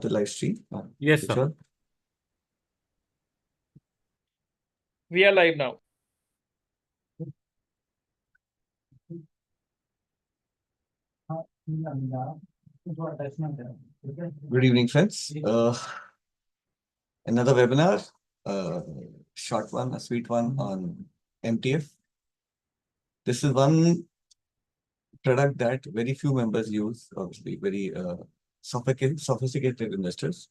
the live stream? Yes, sir. Sure. We are live now. Good evening, friends. Another webinar, short one, a sweet one on MTF. This is one product that very few members use, obviously, very sophisticated investors,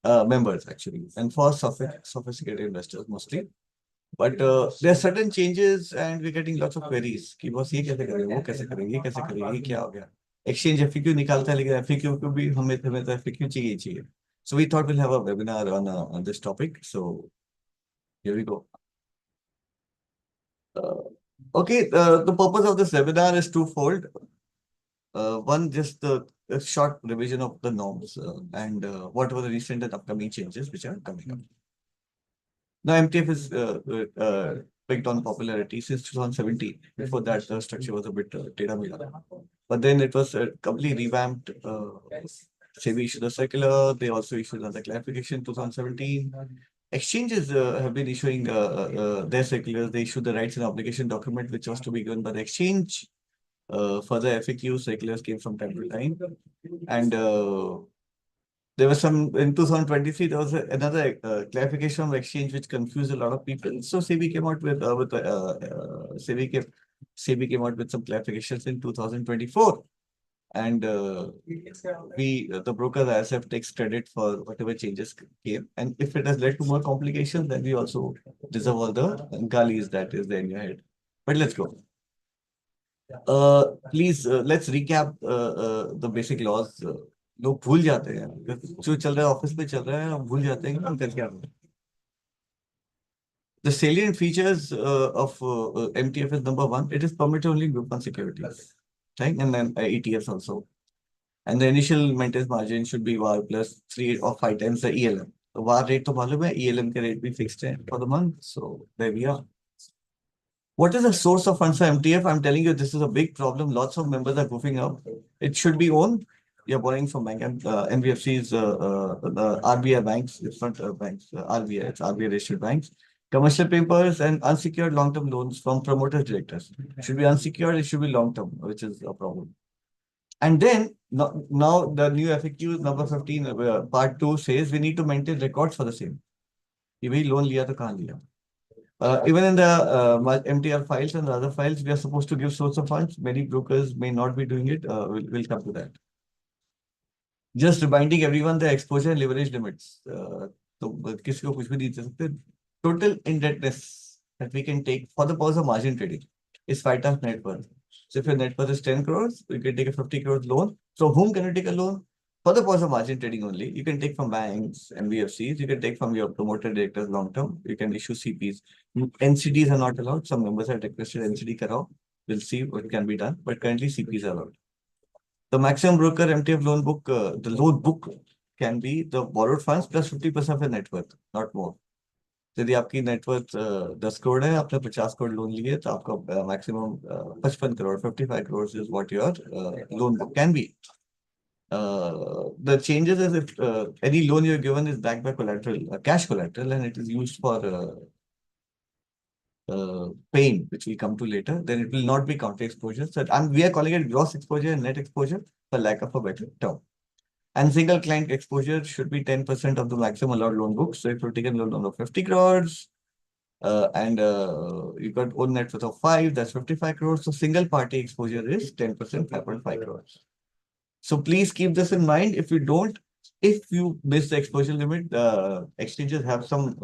members actually, and for sophisticated investors mostly. But there are certain changes and we're getting lots of queries कि बस ये कैसे करें, वो कैसे करें, ये कैसे करें, ये क्या हो गया? Exchange FAQ निकालता है लेकिन FAQ को भी हमें तो FAQ चाहिए. So we thought we'll have a webinar on this topic. So here we go. Okay, the purpose of this webinar is twofold. One, just a short revision of the norms and what were the recent and upcoming changes which are coming up. Now, MTF is picked on popularity since 2017. Before that, the structure was a bit data mila. But then it was completely revamped. SEBI issued a circular. They also issued another clarification in 2017. Exchanges have been issuing their circulars. They issued the rights and obligation document, which was to be given by the exchange. Further FAQ circulars came from time to time. And there was some in 2023. There was another clarification of exchange which confused a lot of people. So SEBI came out with SEBI came out with some clarifications in 2024, and the broker ISF takes credit for whatever changes came. And if it has led to more complications, then we also deserve all the galis that is there in your head. But let's go. Please let's recap the basic laws. लोग भूल जाते हैं जो चल रहा है office में चल रहा है हम भूल जाते हैं कि हम कर क्या रहे हैं. The salient features of MTF is number one, it is permitted only in group one securities, right? And then ETFs also. And the initial maintenance margin should be VAR plus 3 or 5 times the ELM. The VAR rate to मालूम है, ELM के rate भी fixed है for the month. So there we are. What is the source of funds for MTF? I'm telling you, this is a big problem. Lots of members are goofing up. It should be owned. You're borrowing from bank and NBFCs, the RBI banks. It's not banks, RBI. It's RBI registered banks. Commercial papers and unsecured long-term loans from promoters directors. Should be unsecured. It should be long-term, which is a problem. And then now the new FAQ number 15 part 2 says we need to maintain records for the same. ये भी loan लिया तो कहाँ लिया? Even in the MTR files and the other files, we are supposed to give source of funds. Many brokers may not be doing it. We'll come to that. Just reminding everyone the exposure and leverage limits. तो किसी को कुछ भी नहीं दे सकते. Total indebtedness that we can take for the purpose of margin trading is 5 times net worth. So if your net worth is 10 crores, you can take a 50 crores loan. So whom can you take a loan? For the purpose of margin trading only. You can take from banks and BFCs. You can take from your promoter directors long term. You can issue CPs. NCDs are not allowed. Some members have requested NCD karao. We'll see what can be done. But currently CPs are allowed. The maximum broker MTF loan book, the loan book can be the borrowed funds plus 50% of your net worth, not more. यदि आपकी net worth 10 crore है, आपने 50 crore loan लिए तो आपका maximum 55 crore 55 crores is what your loan book can be. The changes is if any loan you're given is backed by collateral, cash collateral, and it is used for paying, which we come to later, then it will not be counter exposure. So we are calling it gross exposure and net exposure for lack of a better term. And single client exposure should be 10% of the maximum allowed loan book. So if you've taken a loan of 50 crores and you got own net worth of 5, that's 55 crores. So single party exposure is 10%, 5.5 crores. So please keep this in mind. If you miss the exposure limit, exchanges have some,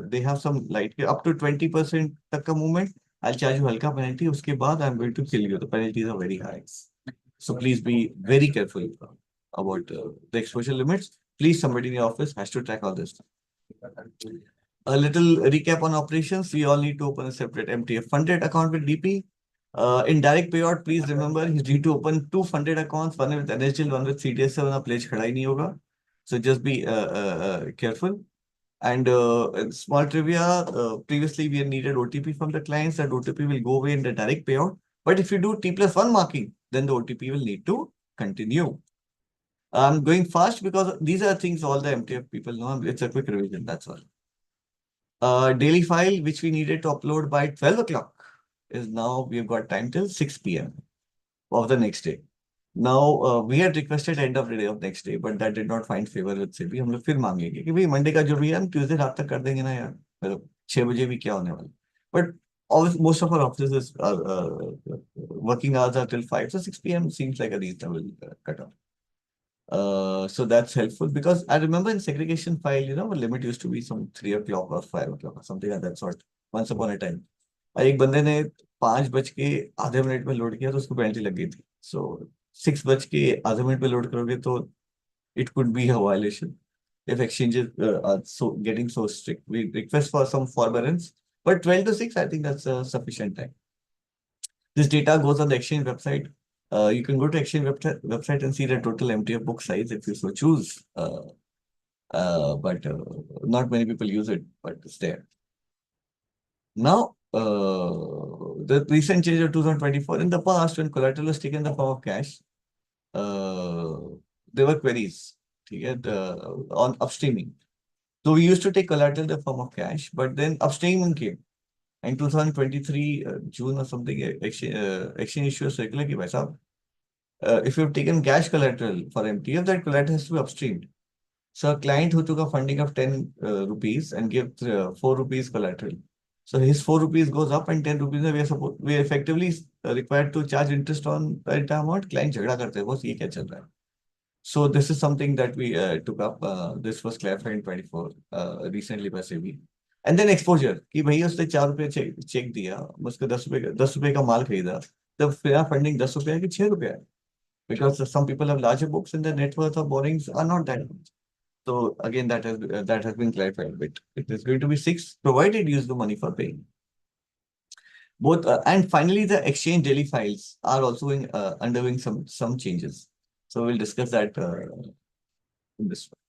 they have some light up to 20% tak ka movement. I'll charge you halka penalty. Uske baad I'm going to kill you. The penalties are very high. So please be very careful about the exposure limits. Please, somebody in your office has to track all this. A little recap on operations. We all need to open a separate MTF funded account with DP. In direct payout, please remember you need to open 2 funded accounts, one with NHL, one with CDS, वरना pledge खड़ा ही नहीं होगा. So just be careful. And small trivia, previously we needed OTP from the clients. That OTP will go away in the direct payout. But if you do T+1 marking, then the OTP will need to continue. I'm going fast because these are things all the MTF people know. It's a quick revision, that's all. Daily file, which we needed to upload by 12 o'clock, is now we've got time till 6 p.m. of the next day. Now, we had requested end of the day of next day, but that did not find favor with SEBI. हम लोग फिर मांगेंगे कि भाई Monday का जो भी है हम ट्यूसडे रात तक कर देंगे ना यार, मतलब 6 बजे भी क्या होने वाला. But most of our offices working hours are till 5, so 6 p.m. seems like a reasonable cutoff. So that's helpful because I remember in segregation file, the limit used to be some 3 o'clock or 5 o'clock or something like that sort once upon a time. और एक बंदे ने 5 बज के आधे minute में load किया तो उसको पेनल्टी लग गई थी. So 6 बज के आधे मिनट में लोड करोगे तो it could be a violation if exchanges are so getting so strict. We request for some forbearance, but 12 to 6, I think that's a sufficient time. This data goes on the exchange website. You can go to exchange website and see the total MTF book size if you so choose. But not many people use it, but it's there. Now, the recent change of 2024, in the past, when collateral was taken in the form of cash, there were queries on upstreaming. So we used to take collateral in the form of cash, but then upstreaming came. In 2023, June or something, exchange issued a circular कि भाई साहब, if you've taken cash collateral for MTF, that collateral has to be upstreamed. So a client who took a funding of 10 rupees and gave 4 rupees collateral. So his 4 rupees goes up and 10 rupees we are effectively required to charge interest on the entire amount. Client झगड़ा करते हैं boss ये क्या चल रहा है. So this is something that we took up. This was clarified in 24 recently by SEBI. And then exposure कि भैया उसने 4 रुपये चेक दिया, उसको 10 रुपये का माल खरीदा, तब फिर फंडिंग 10 रुपये है कि 6 रुपये है, because some people have larger books and their net worth of borrowings are not that much. So again, that has been clarified a bit. It is going to be 6, provided you use the money for paying. Both and finally, the exchange daily files are also undergoing some changes. So we'll discuss that in this one.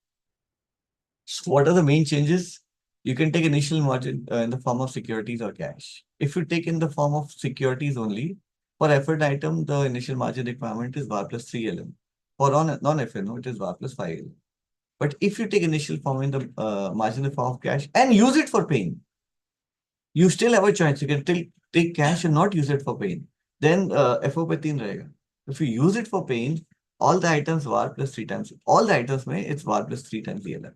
So what are the main changes? You can take initial margin in the form of securities or cash. If you take in the form of securities only, for effort item, the initial margin requirement is VAR plus 3 LM. For non-FNO, it is VAR plus 5 LM. But if you take initial form in the margin in the form of cash and use it for paying, you still have a choice. You can take cash and not use it for paying. Then FO पे 3 रहेगा. If you use it for paying, all the items VAR plus 3 times. All the items में it's VAR plus 3 times the LM.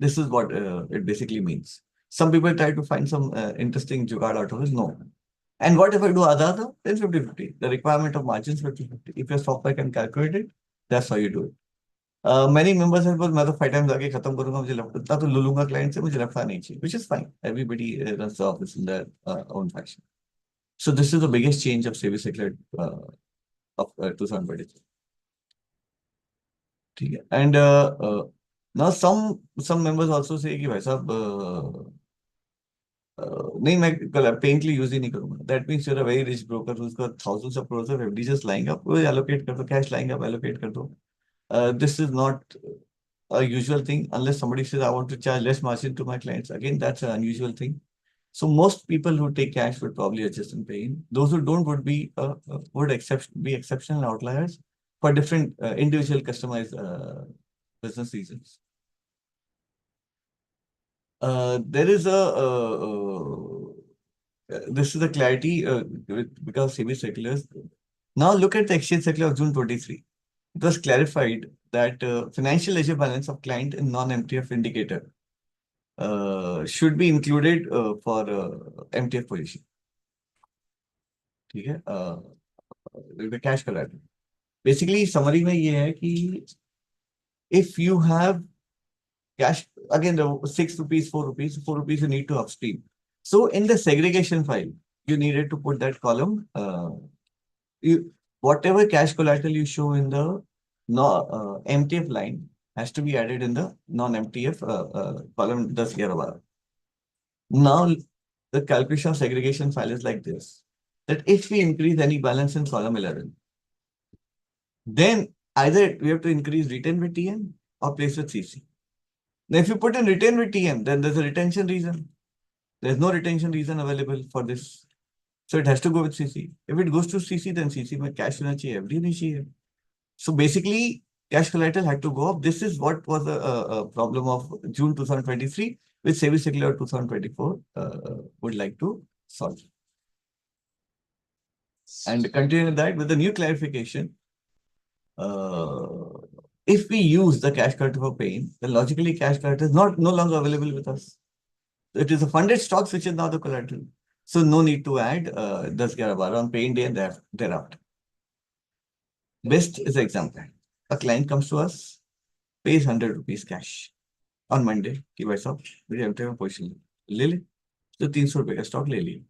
This is what it basically means. Some people try to find some interesting jugaad out of this. No. And what if I do other? Then 50-50. The requirement of margins 50-50. If your software can calculate it, that's how you do it. Many members have बोल मैं तो 5 times आगे खत्म करूंगा मुझे इतना तो लूंगा क्लाइंट से मुझे लफड़ा नहीं चाहिए, which is fine. Everybody runs the office in their own fashion. So this is the biggest change of service sector of 2023. ठीक है. And now some members also say कि भाई साहब नहीं मैं पेइंग के लिए यूज ही नहीं करूंगा. That means you're a very rich broker who's got thousands of crores of FD just lying up. वो allocate कर दो, cash lying up, allocate कर दो. This is not a usual thing unless somebody says I want to charge less margin to my clients. Again, that's an unusual thing. So most people who take cash would probably adjust in paying. Those who don't would be exceptional outliers for different individual customized business reasons. There is this is a clarity because SEBI circulars. Now look at the exchange circular of June 23. It was clarified that financial ledger balance of client in non-MTF indicator should be included for MTF position. ठीक है. The cash collateral. Basically, summary में ये है कि if you have cash, again, the 6 rupees, 4 rupees, 4 rupees you need to upstream. So in the segregation file, you needed to put that column. Whatever cash collateral you show in the MTF line has to be added in the non-MTF column 10 Now, the calculation of segregation file is like this, that if we increase any balance in column 11, then either we have to increase retain with TM or place with CC. Now, if you put in retain with TM, then there's a retention reason. There's no retention reason available for this. So it has to go with CC. If it goes to CC, then CC में cash होना चाहिए, FD नहीं चाहिए. So basically, cash collateral had to go up. This is what was a problem of June 2023, which SEBI Circular 2024 would like to solve. And continuing that with the new clarification, if we use the cash collateral for paying, then logically cash collateral is no longer available with us. It is a funded stocks which is now the collateral. So no need to add 10-11 on paying day and thereafter. Best is an example. A client comes to us, pays 100 rupees cash on Monday कि भाई साहब मेरी MTF में position ले ले तो 300 रुपए का स्टॉक ले लिया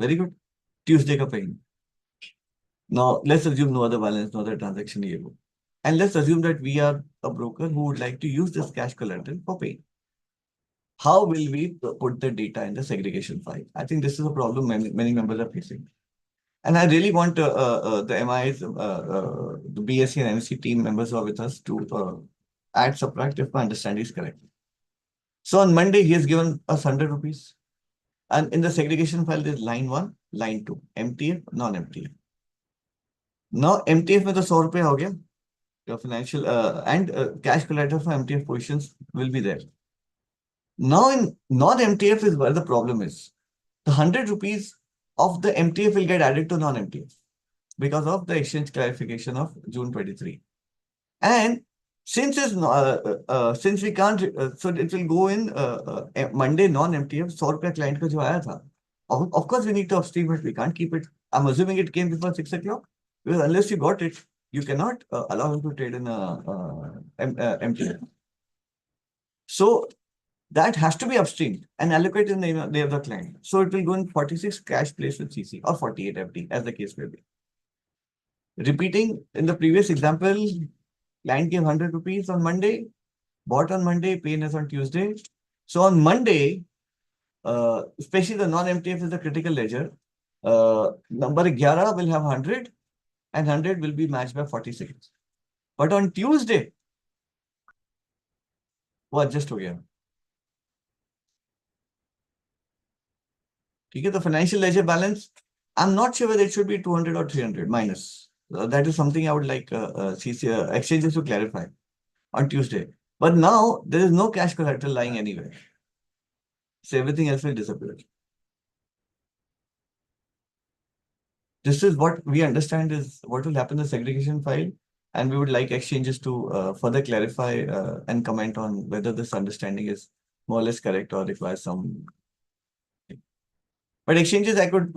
वेरी गुड ट्यूसडे का paying now let's assume no other balance no other transaction ये वो and let's assume that we are a broker who would like to use this cash collateral for paying. How will we put the data in the segregation file? I think this is a problem many members are facing. And I really want the MIs, the BSc and MC team members who are with us to add, subtract if my understanding is correct. So on Monday, he has given us 100 rupees. And in the segregation file, there's line 1, line 2, MTF, non-MTF. Now, MTF में तो 100 रुपए हो गया. Your financial and cash collateral for MTF positions will be there. Now, in non-MTF is where the problem is. The 100 rupees of the MTF will get added to non-MTF because of the exchange clarification of June 23. And since we can't, so it will go in Monday non-MTF 100 रुपया client का जो आया था. Of course, we need to upstream it. We can't keep it. I'm assuming it came before 6 o'clock because unless you got it, you cannot allow him to trade in MTF. So that has to be upstreamed and allocated in the name of the client. So it will go in 46 cash placed with CC or 48 FD as the case may be. Repeating in the previous example, client gave 100 rupees on Monday, bought on Monday, pay is on Tuesday. So on Monday, especially the non-MTF is the critical ledger, number 11 will have 100 and 100 will be matched by 46. But on Tuesday, वो adjust हो गया. ठीक है, the financial ledger balance, I'm not sure whether it should be 200 or 300 minus. That is something I would like exchanges to clarify on Tuesday. But now there is no cash collateral lying anywhere. So everything else will disappear. This is what we understand is what will happen in the segregation file. And we would like exchanges to further clarify and comment on whether this understanding is more or less correct or requires some. But exchanges, I could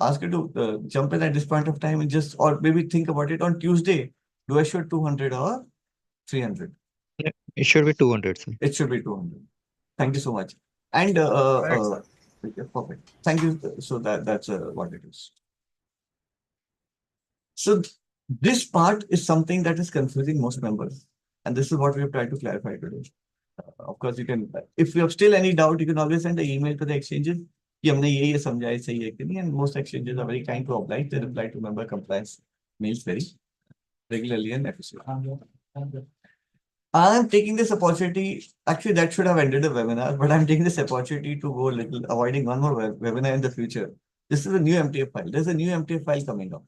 ask you to jump in at this point of time and just, or maybe think about it on Tuesday. Do I show 200 or 300? Yeah, it should be 200, sir. It should be 200. Thank you so much. And perfect. Thank you. So that's what it is. So this part is something that is confusing most members. And this is what we have tried to clarify today. Of course, you can, if you have still any doubt, you can always send an email to the exchanges. कि हमने ये समझा है सही है कि नहीं, and most exchanges are very kind to oblige. They reply to member compliance mails very regularly and efficiently. I'm taking this opportunity. Actually, that should have ended the webinar, but I'm taking this opportunity to go a little, avoiding one more webinar in the future. This is a new MTF file. There's a new MTF file coming up.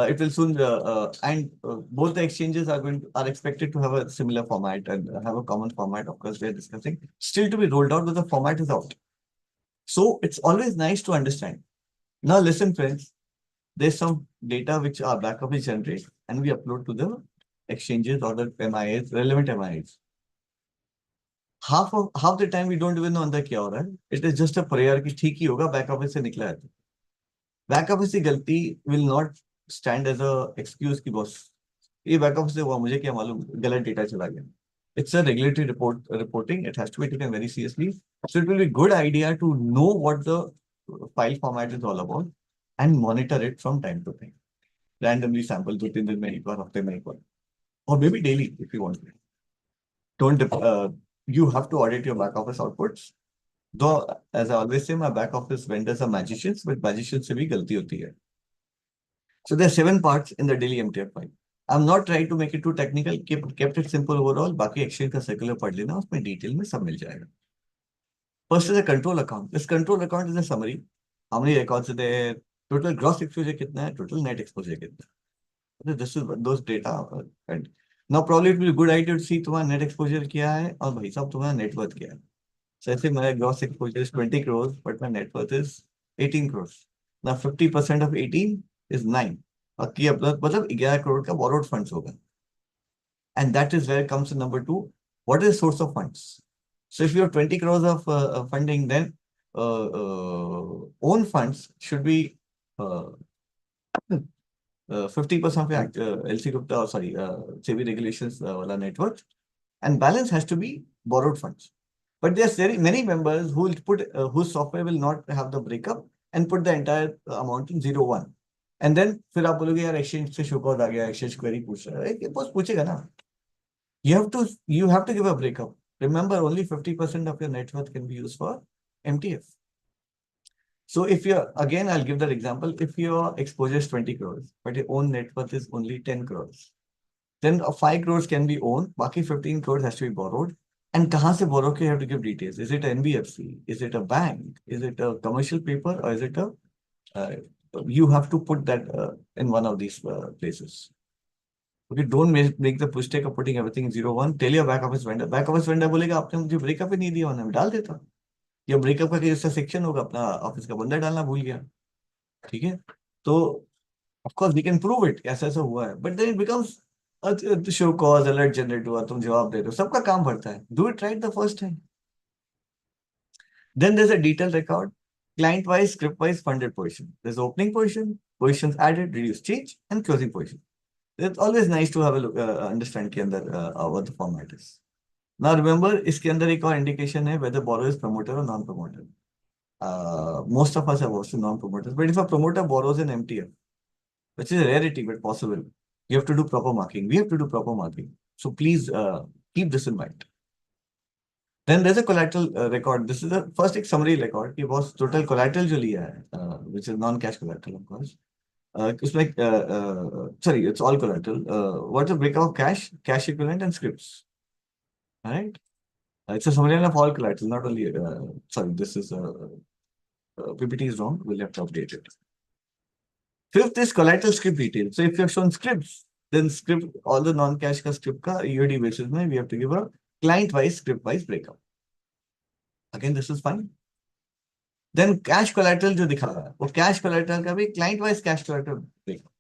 It will soon, both the exchanges are expected to have a similar format and have a common format. Of course, we are discussing still to be rolled out, but the format is out. So it's always nice to understand. Now listen, friends, there's some data which our back office generates and we upload to the exchanges or the MIAs, relevant MIAs. Half the time we don't even know अंदर क्या हो रहा है. It is just a prayer कि ठीक ही होगा, back office से निकला है. Back office की गलती will not stand as a excuse कि boss ये back office से हुआ, मुझे क्या मालूम, गलत data चला गया. It's a regulatory reporting. It has to be taken very seriously. So it will be a good idea to know what the file format is all about and monitor it from time to time. Randomly sample 2-3 दिन में एक बार, हफ्ते में एक बार, or maybe daily if you want. Don't you have to audit your back office outputs. Though, as I always say, my back office vendors are magicians, but magicians से भी गलती होती है. So there are 7 parts in the daily MTF file. I'm not trying to make it too technical, kept it simple overall. बाकी exchange का circular पढ़ लेना, उसमें detail में सब मिल जाएगा. First is a control account. This control account is a summary. How many records are there? Total gross exposure कितना है? Total net exposure कितना है? This is those data. And now probably it will be a good idea to see तुम्हारा net exposure क्या है और भाई साहब तुम्हारा net worth क्या है. So ऐसे मेरा gross exposure is 20 crores, but my net worth is 18 crores. Now 50% of 18 is 9. और की मतलब 11 crore का borrowed funds होगा. And that is where comes to number 2. What is source of funds? So if you have 20 crores of funding, then own funds should be 50% of your LC group, sorry, SEBI regulations wala net worth, and balance has to be borrowed funds. But there are very many members who will put whose software will not have the breakup and put the entire amount in 0-1. And then फिर आप बोलोगे यार exchange से show code आ गया, exchange query पूछ रहा है, ये post पूछेगा ना. You have to give a breakup. Remember, only 50% of your net worth can be used for MTF. So if you're, again, I'll give that example. If your exposure is 20 crores, but your own net worth is only 10 crores, then 5 crores can be owned. Baki 15 crores has to be borrowed. And kahan se borrow ke, you have to give details. Is it an NBFC? Is it a bank? Is it a commercial paper? Or is it a, you have to put that in one of these places. Okay, don't make the mistake of putting everything in 0-1. Tell your back office vendor. Back office vendor बोलेगा आपने मुझे breakup ही नहीं दिया, मैं डाल देता. या breakup का जैसा सेक्शन होगा, अपना ऑफिस का बंदा डालना भूल गया. ठीक है, तो of course we can prove it, ऐसा ऐसा हुआ है, but then it becomes show cause alert generate हुआ, तुम जवाब दे रहे हो, सबका काम बढ़ता है. Do it right the first time. Then there is a detail record, client wise, script wise, funded position. There's opening position, positions added, reduced, change, and closing position. It's always nice to have a look, understand के अंदर what the format is. Now remember, इसके अंदर एक और indication है whether borrower is promoter or non-promoter. Most of us are also non-promoters, but if a promoter borrows an MTF, which is a rarity but possible, you have to do proper marking. We have to do proper marking. So please keep this in mind. Then there's a collateral record. This is the first summary record. It was total collateral जो लिया है, which is non-cash collateral, of course. It's like, sorry, it's all collateral. What's the breakup of cash, cash equivalent, and scripts? All right. It's a summary of all collateral, not only, sorry, this is, PPT is wrong. We'll have to update it. Fifth is collateral script details. So if you have shown scripts, then script, all the non-cash ka script ka EOD basis mein, we have to give a client-wise, script-wise breakup. Again, this is fine. Then cash collateral जो दिखा रहा है, वो cash collateral का भी client-wise cash collateral breakup.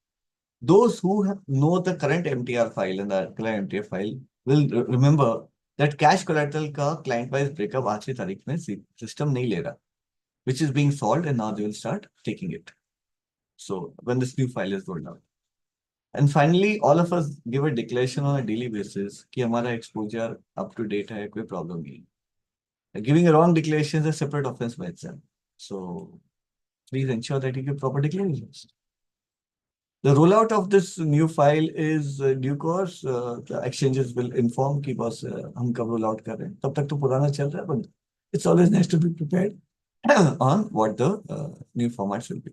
Those who know the current MTR file and the current MTF file will remember that cash collateral का client-wise breakup आज की तारीख में system नहीं ले रहा, which is being solved, and now they will start taking it. So when this new file is rolled out. And finally, all of us give a declaration on a daily basis कि हमारा exposure up to date है, कोई problem नहीं. Giving a wrong declaration is a separate offense by itself. So please ensure that you give proper declarations. The rollout of this new file is due course. The exchanges will inform कि बस हम कब roll out कर रहे हैं. तब तक तो पुराना चल रहा है, but it's always nice to be prepared on what the new formats will be.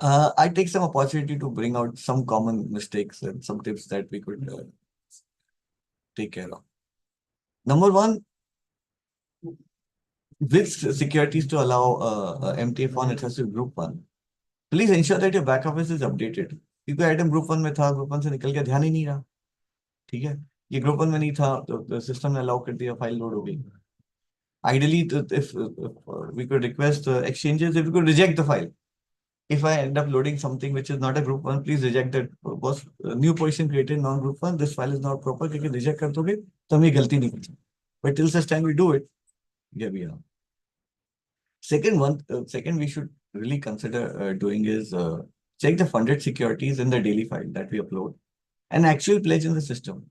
I take some opportunity to bring out some common mistakes and some tips that we could take care of. Number one, which securities to allow MTF on, it has to be group 1. Please ensure that your back office is updated. क्योंकि item group 1 में था, group 1 से निकल गया, ध्यान ही नहीं रहा. ठीक है, ये group 1 में नहीं था, तो system ने allow कर दिया, file load हो गई. Ideally, if we could request exchanges, if we could reject the file. If I end up loading something which is not a group 1, please reject that. Was new position created non-group 1, this file is not proper, क्योंकि reject कर दोगे तो हम ये गलती नहीं करते. But till such time we do it, yeah, we are. Second we should really consider doing is check the funded securities in the daily file that we upload and actual pledge in the system.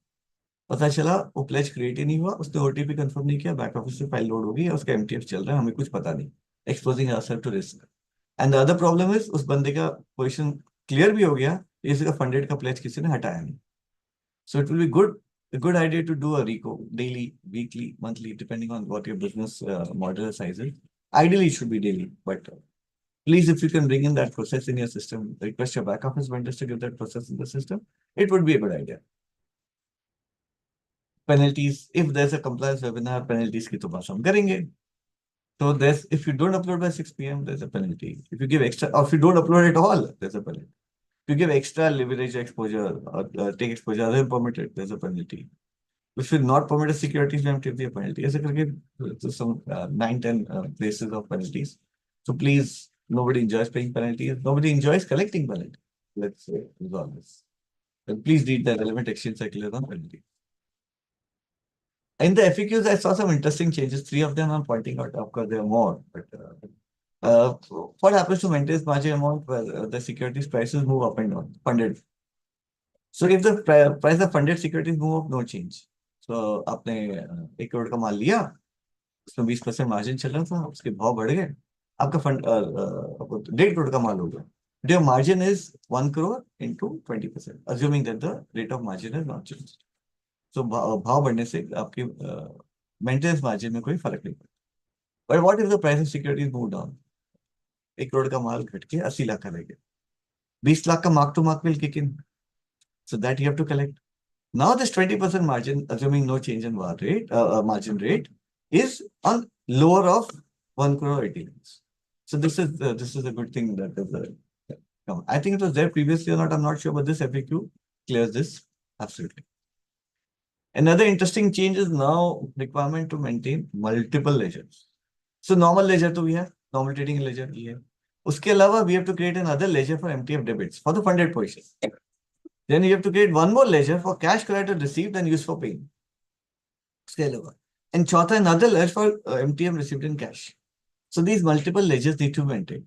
पता चला वो pledge create ही नहीं हुआ, उसने OTP confirm नहीं किया, back office से file load हो गई, उसका MTF चल रहा है, हमें कुछ पता नहीं, exposing ourselves to risk. And the other problem is उस बंदे का position clear भी हो गया, इसका funded का pledge किसी ने हटाया नहीं. So it will be a good idea to do a reco daily, weekly, monthly, depending on what your business model size is. Ideally, it should be daily, but please, if you can bring in that process in your system, request your back office vendors to give that process in the system, it would be a good idea. Penalties, if there's a compliance webinar, penalties की तो बात हम करेंगे. So if you don't upload by 6 p.m., there's a penalty. If you give extra, or if you don't upload at all, there's a penalty. If you give extra leverage exposure or take exposure other than permitted, there's a penalty. If you not permitted securities, we have to pay a penalty. As a some 9-10 places of penalties. So please, nobody enjoys paying penalties. Nobody enjoys collecting penalties. Let's resolve this. And please read the relevant exchange circular on penalty. In the FAQs, I saw some interesting changes. 3 of them I'm pointing out. Of course, there are more. But what happens to maintenance margin amount where the securities prices move up and down? Funded. So if the price of funded securities move up, no change. So आपने 1 करोड़ का माल लिया, उसमें 20% margin चल रहा था, उसके भाव बढ़ गए, आपका फंड 1.5 करोड़ का माल हो गया. Your margin is 1 crore into 20%, assuming that the rate of margin has not changed. So भाव बढ़ने से आपकी maintenance margin में कोई फर्क नहीं पड़ता. But what if the price of securities move down? 1 crore का माल घट के 80 लाख का रह गया. 20 lakh का mark to mark will kick in. So that you have to collect. Now this 20% margin, assuming no change in VAR rate, margin rate, is on lower of 1 crore 80 lakhs. So this is a good thing that is I think it was there previously or not, I'm not sure, but this FAQ clears this absolutely. Another interesting change is now requirement to maintain multiple ledgers. So normal ledger to we have, normal trading ledger here. Uske alawa, we have to create another ledger for MTF debits for the funded position. Then you have to create one more ledger for cash collateral received and used for paying. And chotha, another ledger for MTF received in cash. So these multiple ledgers need to be maintained.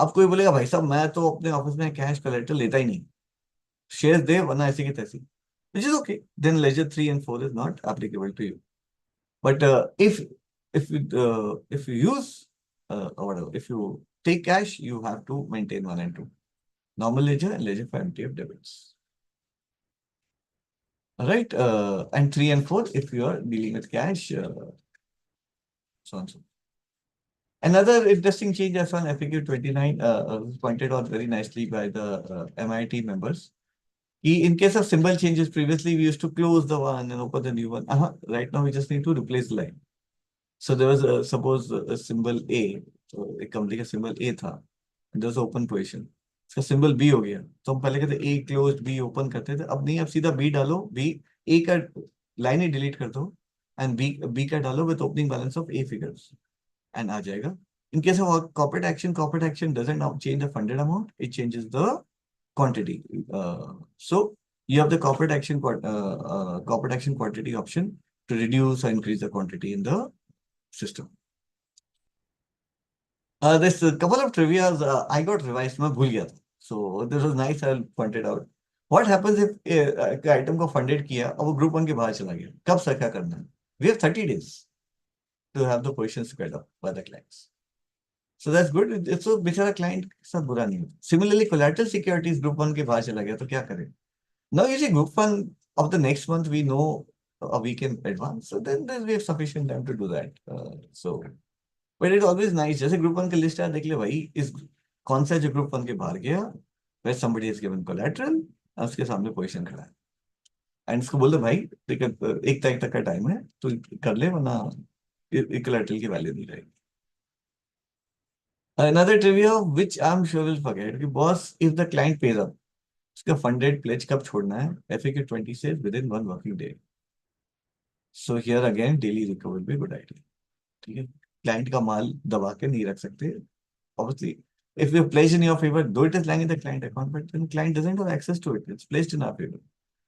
अब कोई बोलेगा भाई साहब मैं तो अपने office में cash collector लेता ही नहीं, शेयर्स दे वरना ऐसे की तैसी, which is okay. Then ledger 3 and 4 is not applicable to you. But if you use whatever, if you take cash, you have to maintain 1 and 2. Normal ledger and ledger for MTF debits. All right, and 3 and 4 if you are dealing with cash, so on so. Another interesting change I saw in FAQ 29 pointed out very nicely by the MIT members. In case of symbol changes, previously we used to close the one and open the new one. Right now we just need to replace the line. So there was suppose a symbol A, so a company का symbol A था, and there's open position. इसका symbol B हो गया, तो हम पहले कहते A closed B open करते थे, अब नहीं, अब सीधा B डालो, B A का line ही delete कर दो, and B का डालो with opening balance of A figures. And आ जाएगा. In case of corporate action doesn't now change the funded amount, it changes the quantity. So you have the corporate action quantity option to reduce or increase the quantity in the system. There's a couple of trivias I got revised, मैं भूल गया था. So this was nice, I pointed out. What happens if item को funded किया और वो group 1 के बाहर चला गया? कब सर क्या करना है? We have 30 days to have the positions squared up by the clients. So that's good. So बेचारा client के साथ बुरा नहीं होता. Similarly, collateral securities group 1 के बाहर चला गया तो क्या करें? Now you see group 1 of the next month we know a week in advance. So then we have sufficient time to do that. But it's always nice. जैसे group 1 का list है, देख ले भाई इस कौन सा जो group 1 के बाहर गया, where somebody is given collateral, उसके सामने position खड़ा है. And इसको बोल दो भाई, 1 तारीख तक का टाइम है, तो कर ले वरना collateral की वैल्यू नहीं रहेगी. Another trivia which I'm sure will forget, boss, if the client pays up, उसका funded pledge कब छोड़ना है? FAQ 20 says within 1 working day. So here again daily recovery will be a good idea. ठीक है, client का माल दबा के नहीं रख सकते. Obviously, if we pledge in your favor, though it is lying in the client account, but then client doesn't have access to it. It's placed in our favor.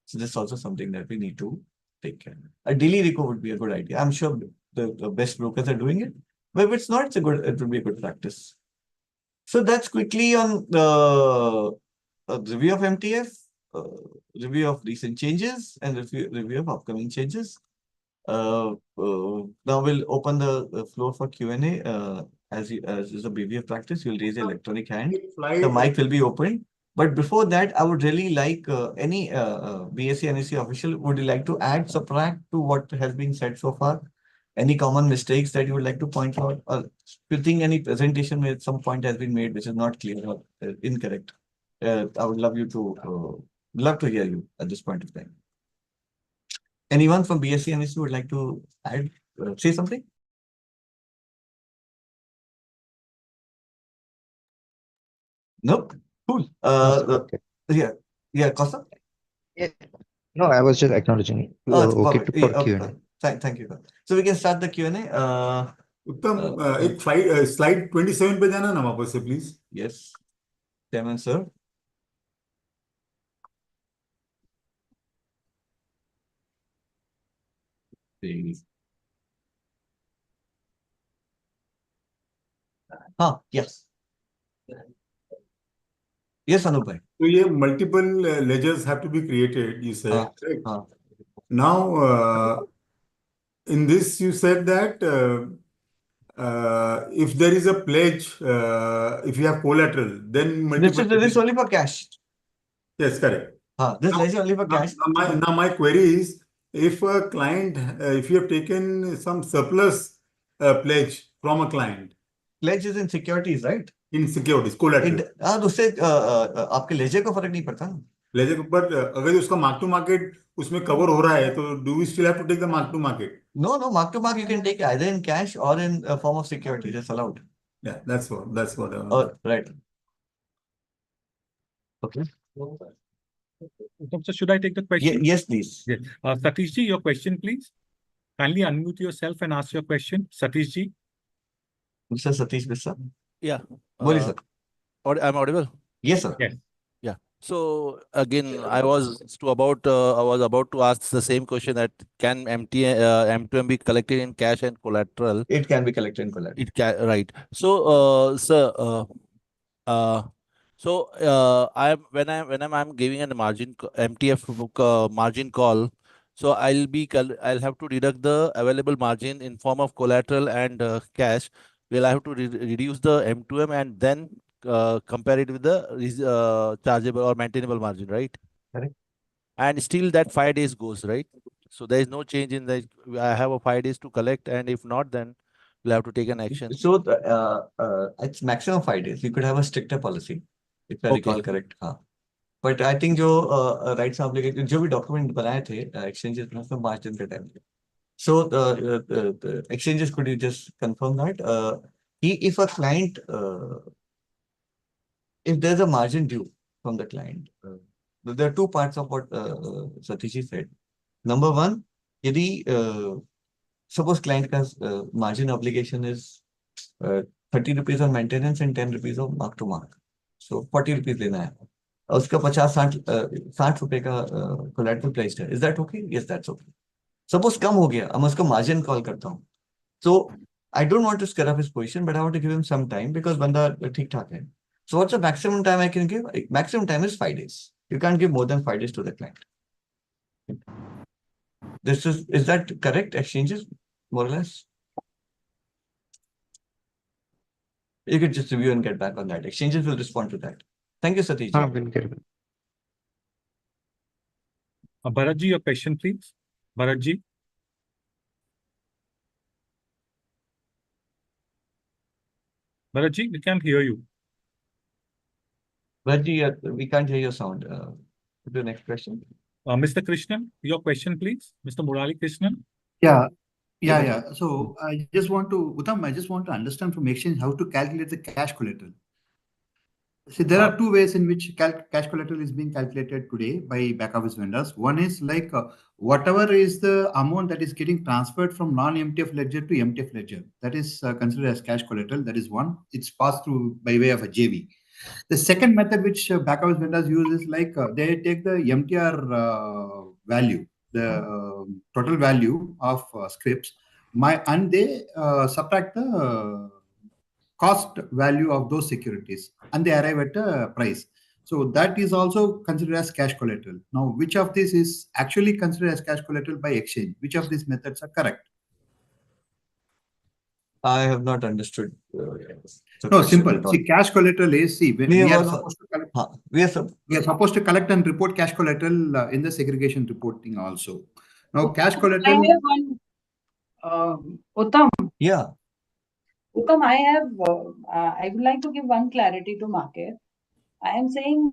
So this is also something that we need to take care of. A daily reco would be a good idea. I'm sure the best brokers are doing it, but if it's not, it would be a good practice. So that's quickly on the review of MTF, review of recent changes, and review of upcoming changes. Now we'll open the floor for Q&A. As is a BBF practice, you'll raise your electronic hand. The mic will be open. But before that, I would really like any BSc NSE official, would you like to add, subtract to what has been said so far? Any common mistakes that you would like to point out? Or if you think any presentation where some point has been made which is not clear or incorrect, I would love to hear you at this point of time. Anyone from BSc NSE would like to add, say something? Nope. Cool. Okay. Yeah, Costa? Yeah. No, I was just acknowledging. It's Okay perfect. for Okay, Q&A. thank you. So we can start the Q&A. उत्तम uh, एक slide 27 पे जाना ना वापस से please. Yes, Chairman sir. Please. Yes. Yes, Anup bhai. तो ये multiple ledgers have to be created you said, correct? हाँ. Now in this you said that if there is a pledge, if you have collateral, then multiple. This is only for cash. Yes, correct. This is only for cash. Now my query is, if a client, if you have taken some surplus pledge from a client Pledge is in securities, right? in securities, collateral. तो उससे आपके laser को फर्क नहीं पड़ता ना. Laser के ऊपर अगर उसका मार्क टू मार्केट उसमें कवर हो रहा है, तो do we still have to take the mark to market? No, mark to mark you can take either in cash or in form of security. That's allowed. Yeah, that's what Right. Okay. So should I take the question? Yes, please. Yes. Satish ji, your question, please. Kindly unmute yourself and ask your question. Satish ji. Mr. Satish Biswa. Yeah. बोलिए sir. I'm audible? Yes, sir. Yes. Yeah. So again, I was about to ask the same question, that can M2M be collected in cash and collateral? It can be collected in collateral. It can, right. So, sir, I'm giving a margin MTF margin call, so I'll have to deduct the available margin in form of collateral and cash. Will I have to reduce the M2M and then compare it with the chargeable or maintainable margin, right? Correct. And still that 5 days goes, right? So there is no change in the. I have a 5 days to collect, and if not, then we'll have to take an action. So it's maximum 5 days. You could have a stricter policy, if I recall correct. हाँ. But I think जो rights obligation जो भी document बनाए थे exchanges में उसमें March दिन के time पे. So the exchanges, could you just confirm that if a client if there's a margin due from the client, there are two parts of what Satish said. Number one, यदि suppose client का margin obligation is 30 rupees on maintenance and 10 rupees of mark to mark, so 40 rupees लेना है और उसका 50-60 रुपए का collateral pledged है. Is that okay? Yes, that's okay. Suppose कम हो गया, अब मैं उसको margin call करता हूँ. So I don't want to scare up his position, but I want to give him some time because बंदा ठीक ठाक है. So what's the maximum time I can give? Maximum time is 5 days. You can't give more than 5 days to the client. Is that correct? Exchanges, more or less? You could just review and get back on that. Exchanges will respond to that. Thank you, Satish. We'll get it. Bharat ji, your question, please. Bharat ji. Bharat ji, we can't hear you. Bharat ji, we can't hear your sound. The next question. Mr. Krishnan, your question, please. Mr. Murali Krishnan. Yeah. So I just want to understand from exchange how to calculate the cash collateral. See, there are two ways in which cash collateral is being calculated today by back office vendors. One is like whatever is the amount that is getting transferred from non-MTF ledger to MTF ledger, that is considered as cash collateral. That is one. It's passed through by way of a JV. The second method which back office vendors use is like they take the MTR value, the total value of scripts, and they subtract the cost value of those securities, and they arrive at a price. So that is also considered as cash collateral. Now, which of these is actually considered as cash collateral by exchange? Which of these methods are correct? I have not understood. No, simple. See, cash collateral is, when we are supposed to collect and report cash collateral in the segregation reporting also. Now, cash collateral. Uttam. Yeah. Uttam, I would like to give one clarity to market. I am saying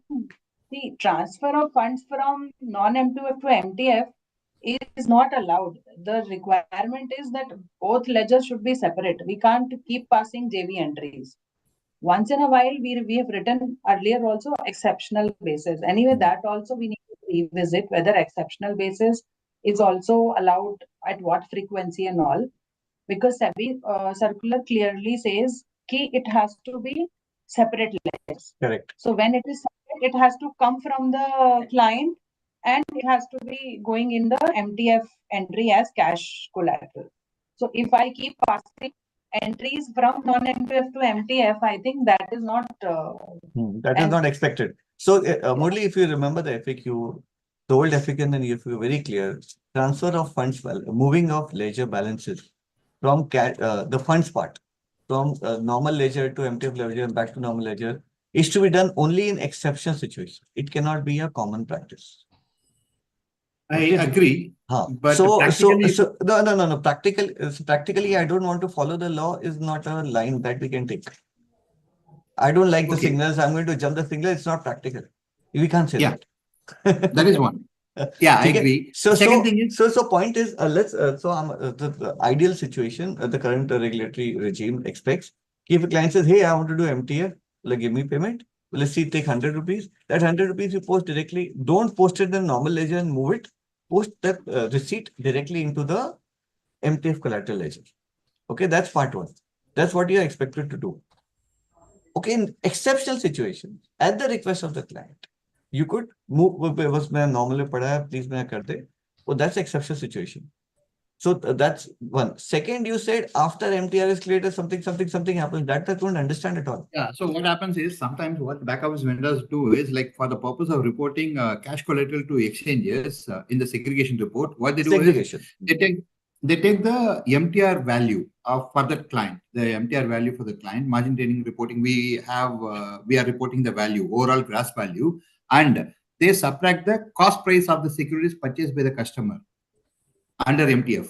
the transfer of funds from non-MTF to MTF is not allowed. The requirement is that both ledgers should be separate. We can't keep passing JV entries. Once in a while, we have written earlier also exceptional basis. Anyway, that also we need to revisit whether exceptional basis is also allowed at what frequency and all, because SEBI circular clearly says ki it has to be separate ledgers. Correct. So when it is separate, it has to come from the client and it has to be going in the MTF entry as cash collateral. So if I keep passing entries from non-MTF to MTF, I think that is not. That is and- not expected. So, Murli, if you remember the FAQ, the old FAQ, and then if you're very clear, transfer of funds, moving of ledger balances from the funds part, from normal ledger to MTF ledger and back to normal ledger, is to be done only in exceptional situations. It cannot be a common practice. I Okay. agree. But So practically, no. Practically, I don't want to follow the law is not a line that we can take. I don't like the Okay. signals. I'm going to jump the signal. It's not practical. We can't say Yeah. that. that is one. Yeah, I Okay. agree. So Second thing is, point is the ideal situation the current regulatory regime expects. If a client says, "Hey, I want to do MTF, like give me payment. Let's see, take 100 rupees. That 100 rupees you post directly. Don't post it in normal ledger and move it. Post that receipt directly into the MTF collateral ledger. Okay, that's part one. That's what you are expected to do. Okay, in exceptional situations, at the request of the client, you could move. बस मैं normally पढ़ा है, please मैं कर दे. Oh, that's exceptional situation. So that's one. Second, you said after MTR is created, something happens. That I don't understand at all. yeah, so what happens is sometimes what back office vendors do is like for the purpose of reporting cash collateral to exchanges in the segregation report, what they do Segregation. is they take the MTR value of for the client, the MTR value for the client, margin training reporting. We are reporting the value, overall gross value, and they subtract the cost price of the securities purchased by the customer under MTF.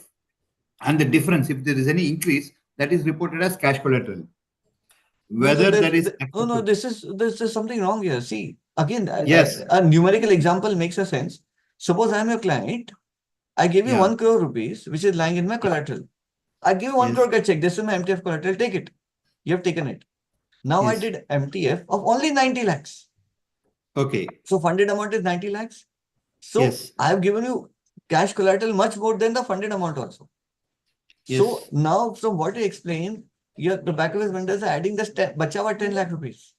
And the difference, if there is any increase, that is reported as cash collateral. Whether that is no, this is something wrong here. See, again, Yes. a numerical example makes a sense. Suppose I'm your client, I give you Yeah. 1 crore rupees, which is lying in my collateral. I give you 1 Yes. crore, get check. This is my MTF collateral, take it. You have taken it. Now I Yes. did MTF of only 90 lakhs. Okay. So funded amount is 90 lakhs. So Yes. I have given you cash collateral much more than the funded amount also. So Yes. now, from what you explained, the back office vendors are adding this bacha wa 10 lakh rupees.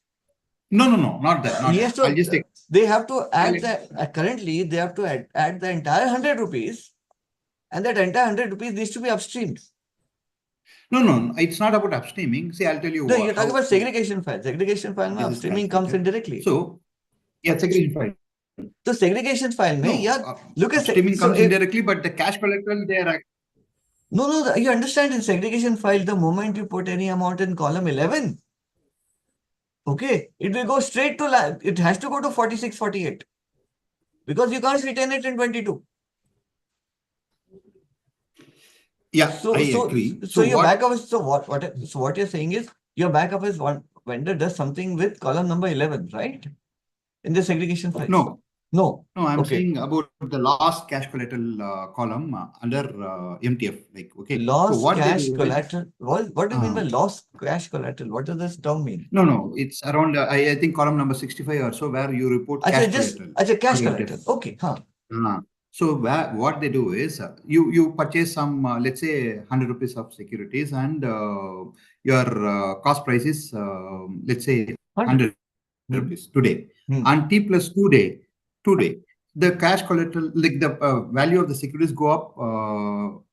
No, not that. Not Yes, that. I'll just take. they have to add the currently they have to add the entire 100 rupees, and that entire 100 rupees needs to be upstreamed. No. It's not about upstreaming. See, I'll tell you. No, you're talking about segregation file. Segregation file, mein This is upstreaming comes in directly. So, yeah, segregation file. So segregation file, No, look at upstreaming comes indirectly, but the cash collateral they are. No, you understand in segregation file, the moment you put any amount in column 11, okay, it will go straight to, it has to go to 46, 48. Because you can't retain it in 22. Yeah, So, I agree. So your back office, so what you're saying is your back office vendor does something with column number 11, right? In the segregation file. No, I'm okay. saying about the lost cash collateral column under MTF. Like, okay. Lost so what cash they do collateral. What do you mean by lost cash collateral? What does this term mean? No. It's around, I think column number 65 or so where you report cash collateral. Cash collateral. Okay. So what they do is you purchase some, let's say 100 rupees of securities and your cost price is, let's say 100 rupees today. And T plus 2 day, the cash collateral, like the value of the securities go up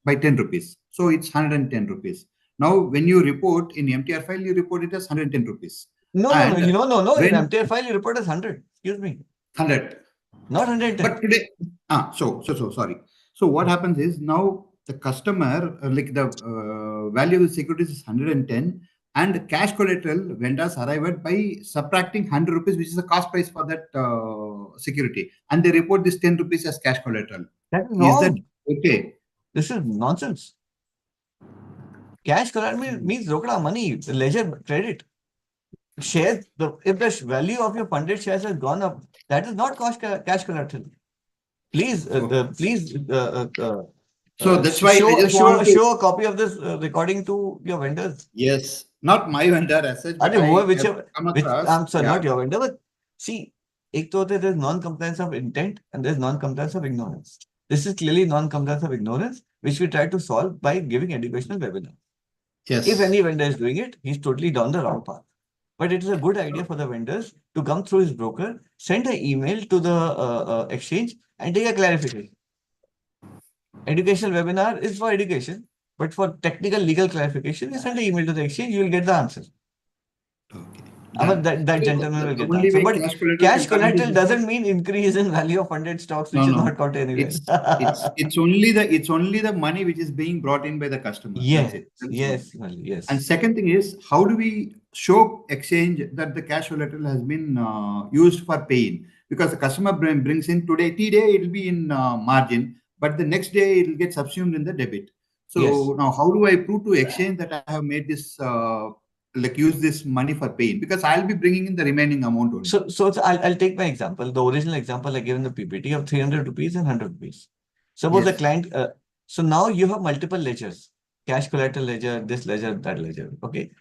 by 10 rupees. So it's 110 rupees. Now, when you report in MTR file, you report it as 110 rupees. No. In MTR file, you report as 100. Excuse me. 100. Not 110. But today, so sorry. So what happens is now the customer, like the value of the securities is 110 and cash collateral vendors arrive at by subtracting 100 rupees, which is the cost price for that security. And they report this 10 rupees as cash collateral. That is wrong. Is that okay? This is nonsense. Cash collateral means rokda money, ledger credit. Shares, if the value of your funded shares has gone up, that is not cash collateral. Please, So that's why I just want to. show a copy of this recording to your vendors. Yes, not my vendor as such, but Whichever, come which across. I'm sorry, Yeah. not your vendor, but see, there's non-compliance of intent and there's non-compliance of ignorance. This is clearly non-compliance of ignorance, which we try to solve by giving educational webinar. Yes. If any vendor is doing it, he's totally down the wrong path. But it is a good idea for the vendors to come through his broker, send an email to the exchange and take a clarification. Educational webinar is for education, but for technical legal clarification, you send an email to the exchange, you will get the answer. Okay. I mean, Done. that gentleman will get the Only answer. way But cash can come into collateral this doesn't is- mean increase in value of funded stocks, which No, is no. not counted anywhere. It's only the money which is being brought in by the customer. Yes, That's it. That's yes, all. well, yes. And second thing is, how do we show exchange that the cash collateral has been used for paying? Because the customer brings in today it will be in margin, but the next day it will get subsumed in the debit. So Yes. now how do I prove to exchange that I have made this use this money for paying? Because I'll be bringing in the remaining amount only. So I'll take my example, the original example I gave in the PPT of 300 rupees and 100 rupees. Suppose the Yes. client, so now you have multiple ledgers, cash collateral ledger, this ledger, that ledger. Okay.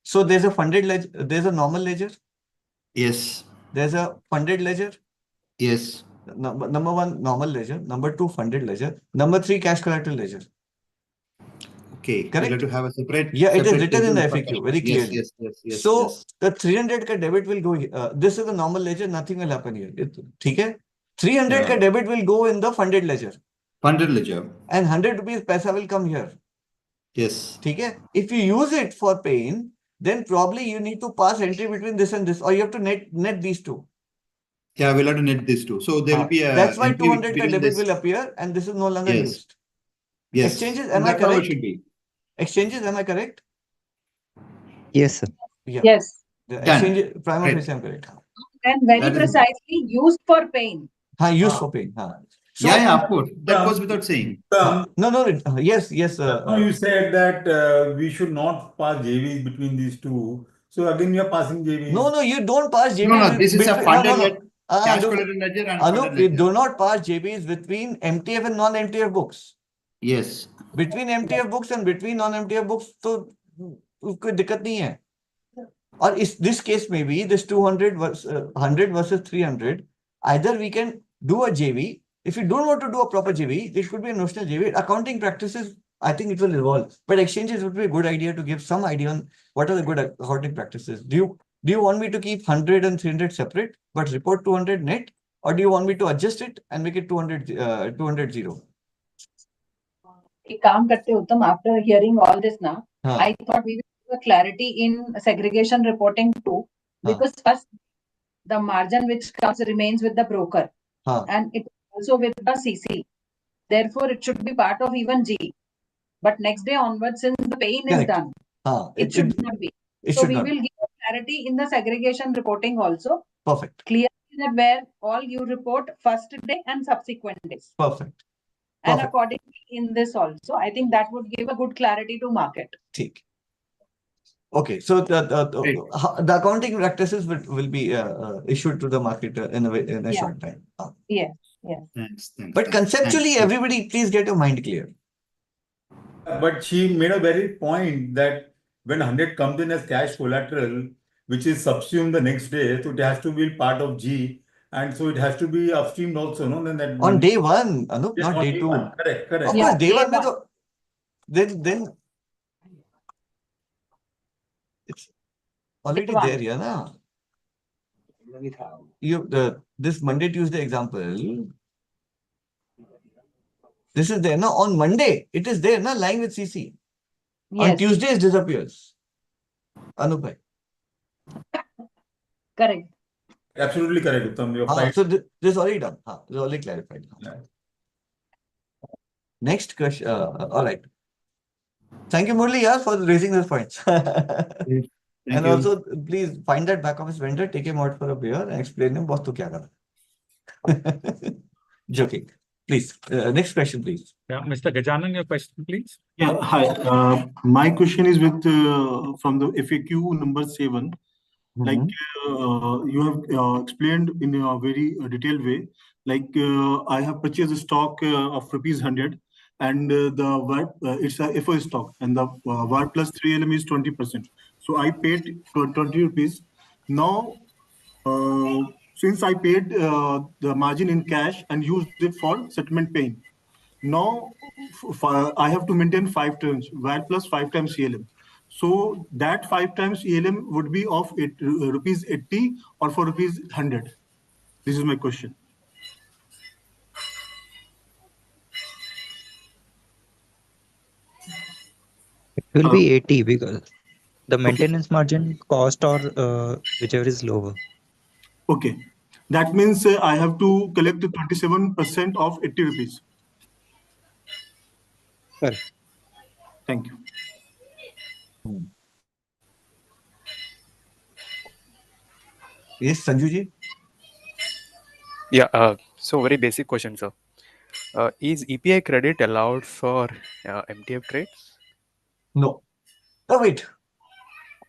So there's a funded ledger, there's a normal ledger, Yes. there's a funded ledger. Yes. Number one, normal ledger. Number two, funded ledger. Number three, cash collateral ledger. Okay. Correct? We'll have to have a separate. Yeah, it is separate written in the schedule for FAQ very customers. clearly. Yes. So the 300 ka debit will go here. This is the normal ledger, nothing will happen here. ठीक है? 300 ka Yeah. debit will go in the funded ledger. Funded ledger. And 100 rupees paisa will come here. Yes. ठीक है? If you use it for paying, then probably you need to pass entry between this and this, or you have to net these two. Yeah, we'll have to net this too. So there will be a. That's why entry 200 ka between debit this. will appear and this is no longer Yes. used. Yes. Exchanges, And am I that's how it correct? should be. Exchanges, am I correct? Yes, sir. Yeah. Yes. The Done. exchange, prima Great. facie, I'm correct. And very That is- precisely used for paying. Used for paying. So, Yeah, of course. That goes without saying. No, yes. No, you said that we should not pass JVs between these two. So again, you are passing JVs. No, you don't pass JBs. No, this is a funded no. cash Look, collateral ledger and Anup, funded you ledger. do not pass JBs between MTF and non-MTF books. Yes. Between MTF books and between non-MTF books, तो कोई दिक्कत नहीं है. और this case may be this 200 versus 100 versus 300. Either we can do a JV. If you don't want to do a proper JV, there should be a notional JV. Accounting practices, I think it will evolve. But exchanges would be a good idea to give some idea on what are the good accounting practices. Do you want me to keep 100 and 300 separate, but report 200 net? Or do you want me to adjust it and make it 200 0? एक काम करते उत्तम, after hearing all this now, हाँ. I thought we will have clarity in segregation reporting too, because first the margin which comes remains with the broker, and it also with the CC. Therefore, it should be part of even G. But next day onwards, since the paying is done, it should not be. So we will give clarity in the segregation reporting also. Perfect. Clearly that where all you report first day and subsequent days. Perfect. And accordingly in this also, I think that would give a good clarity to market. ठीक. Okay, so the accounting practices will be issued to the market in a short time. Yes. Thanks. But conceptually, everybody, please get your mind clear. But she made a very point that when 100 comes in as cash collateral, which is subsumed the next day, so it has to be part of G, and so it has to be upstreamed also, no? Then that on day one, Anup, yes, not on day day two. one. Correct. Of course, day one, then it's already there, yeah, na? This Monday, Tuesday example. This is there, na? On Monday, it is there, na? Lying with CC. Yes. On Tuesday, it disappears. Anup. Correct. Absolutely correct, Uttam. You're right. So this is already done. This is already clarified. Yeah. Next question. All right. Thank you, Murli, for raising those points. Thank you. Also, please find that back office vendor, take him out for a beer and explain him what to kya kara. Joking. Please. Next question, please. Yeah, Mr. Gajanan, your question, please. Yeah, hi. My question is with from the FAQ number 7. Like you have explained in a very detailed way. Like I have purchased a stock of rupees 100. and the VAR, it's a FO stock, and the VAR plus 3LM is 20%. So I paid 20 rupees. Now, since I paid the margin in cash and used it for settlement paying, now I have to maintain 5 terms, VAR plus 5 times CLM. So that 5 times ELM would be of rupees 80 or for rupees 100. This is my question. It will be 80 because the maintenance margin cost or whichever is lower. Okay. That means I have to collect 27% of 80 rupees. Correct. Thank you. Yes, Sanju ji? Yeah, so very basic question, sir. Is EPI credit allowed for MTF trades? No. Oh, wait.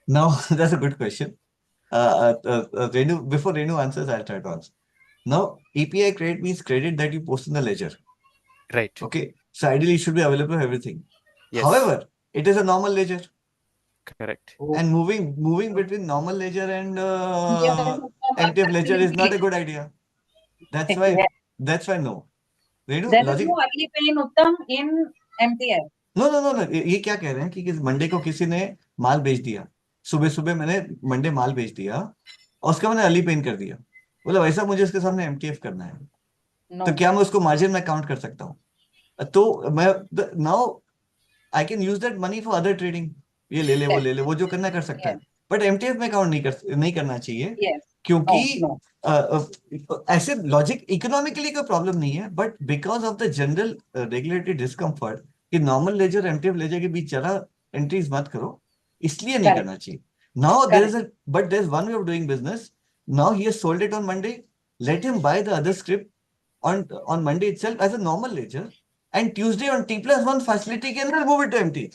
Now, that's a good question. Renu, before Renu answers, I'll try to answer. Now, API credit means credit that you post in the ledger. Right. Okay. So ideally, it should be available for everything. Yes. However, it is a normal ledger. Correct. And moving between normal ledger and Yes, MTF ledger is not a absolutely. good idea. That's why no. Renu, There is logic. no early pay in Uttam in MTF. No. ये क्या कह रहे हैं कि Monday को किसी ने माल बेच दिया, सुबह सुबह मैंने मंडे माल बेच दिया और उसका मैंने अर्ली पेन कर दिया, बोला वैसा मुझे उसके सामने एमटीएफ करना है, तो क्या मैं उसको मार्जिन में काउंट कर सकता हूँ? तो मैं now I can use that money for other trading, ये ले ले वो जो करना कर सकता है, बट एमटीएफ में काउंट नहीं करना चाहिए, क्योंकि ऐसे लॉजिक इकोनॉमिकली कोई प्रॉब्लम नहीं है, but because of the general regulatory discomfort कि नॉर्मल लेजर एमटीएफ लेजर के बीच जरा एंट्रीज मत करो, इसलिए नहीं करना चाहिए. Now there is one way of doing business. Now he has sold it on Monday, let him buy the other script on Monday itself as a normal ledger, and Tuesday on T+1 facility can move it to MT.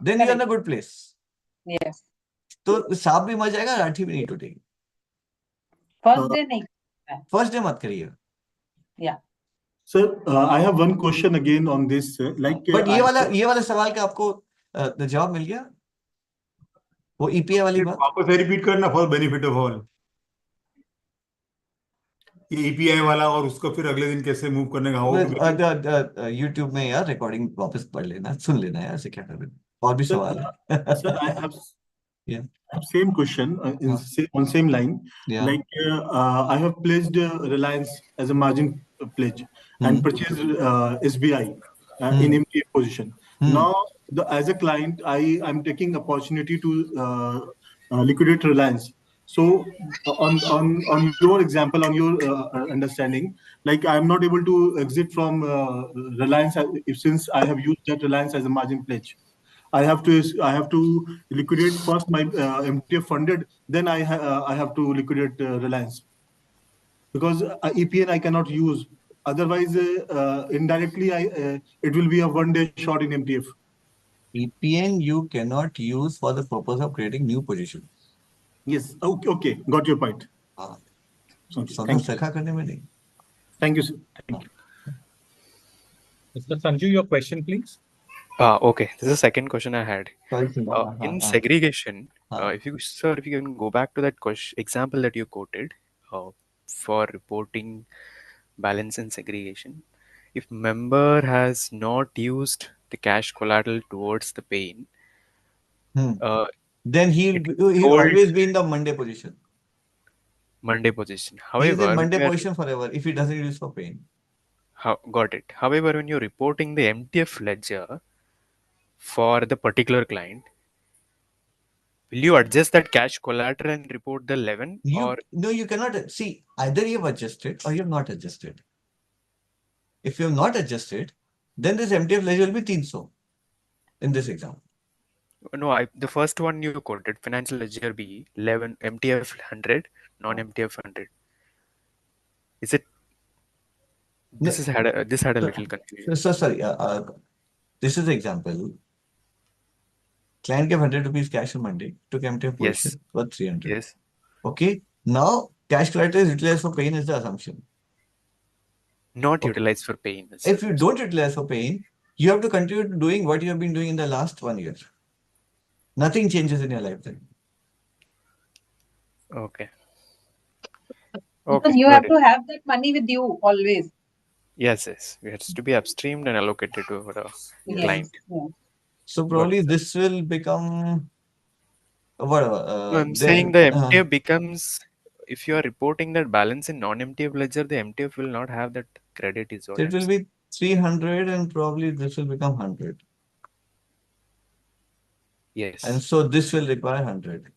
Then you're in a good place. Yes. तो सांप भी मर जाएगा, लाठी भी नहीं टूटेगी. First day नहीं. First day मत करिए. Yeah. Sir, I have one question again on this. But ये वाला सवाल का आपको जवाब मिल गया? वो EPI वाली बात? वापस रिपीट करना फॉर बेनिफिट ऑफ ऑल. ये EPI वाला और उसको फिर अगले दिन कैसे मूव करने का YouTube में यार रिकॉर्डिंग वापस पढ़ लेना, सुन लेना यार, ऐसे क्या कर रहे हैं? और भी सवाल है. Sir, I have same question on same line. Yeah. Like I have pledged Reliance as a margin pledge and purchased SBI in MTF position. Now, as a client, I'm taking opportunity to liquidate Reliance. So on your example, on your understanding, like I'm not able to exit from Reliance since I have used that Reliance as a margin pledge. I have to liquidate first my MTF funded, then I have to liquidate Reliance, because EPN I cannot use. Otherwise, indirectly, it will be a one-day short in MTF. EPN you cannot use for the purpose of creating new position. Yes. Okay. Got your point. करने में नहीं. Thank you, sir. Thank you. Mr. Sanju, your question, please. Okay, this is the second question I had. In segregation, if you can go back to that example that you quoted for reporting balance in segregation, if member has not used the cash collateral towards the pay-in, then he'll always be in the Monday position. However, he's in Monday position forever if he doesn't use for paying. Got it. However, when you're reporting the MTF ledger for the particular client, will you adjust that cash collateral and report the 11? No, you cannot. See, either you have adjusted or you have not adjusted. If you have not adjusted, then this MTF ledger will be 300 in this example. No, the first one you quoted, financial ledger B, 11, MTF 100, non-MTF 100. Is it? This had a little confusion. So sorry. This is the example. Client gave 100 rupees cash on Monday, took MTF position worth 300. Yes. Okay. Now cash collateral is utilized for paying is the assumption. Not Okay. utilized for paying. If you don't utilize for paying, you have to continue doing what you have been doing in the last 1 year. Nothing changes in your life then. Okay. Because Okay, you got have it. to have that money with you always. Yes, yes. It has to be upstreamed and allocated to the Yes. client. Yeah. So Got probably it. this will become whatever. No, I'm saying the MTF becomes, if you are reporting that balance in non-MTF ledger, the MTF will not have that credit is what it I'm will saying. be 300 and probably this will become 100. And Yes, so this will require 100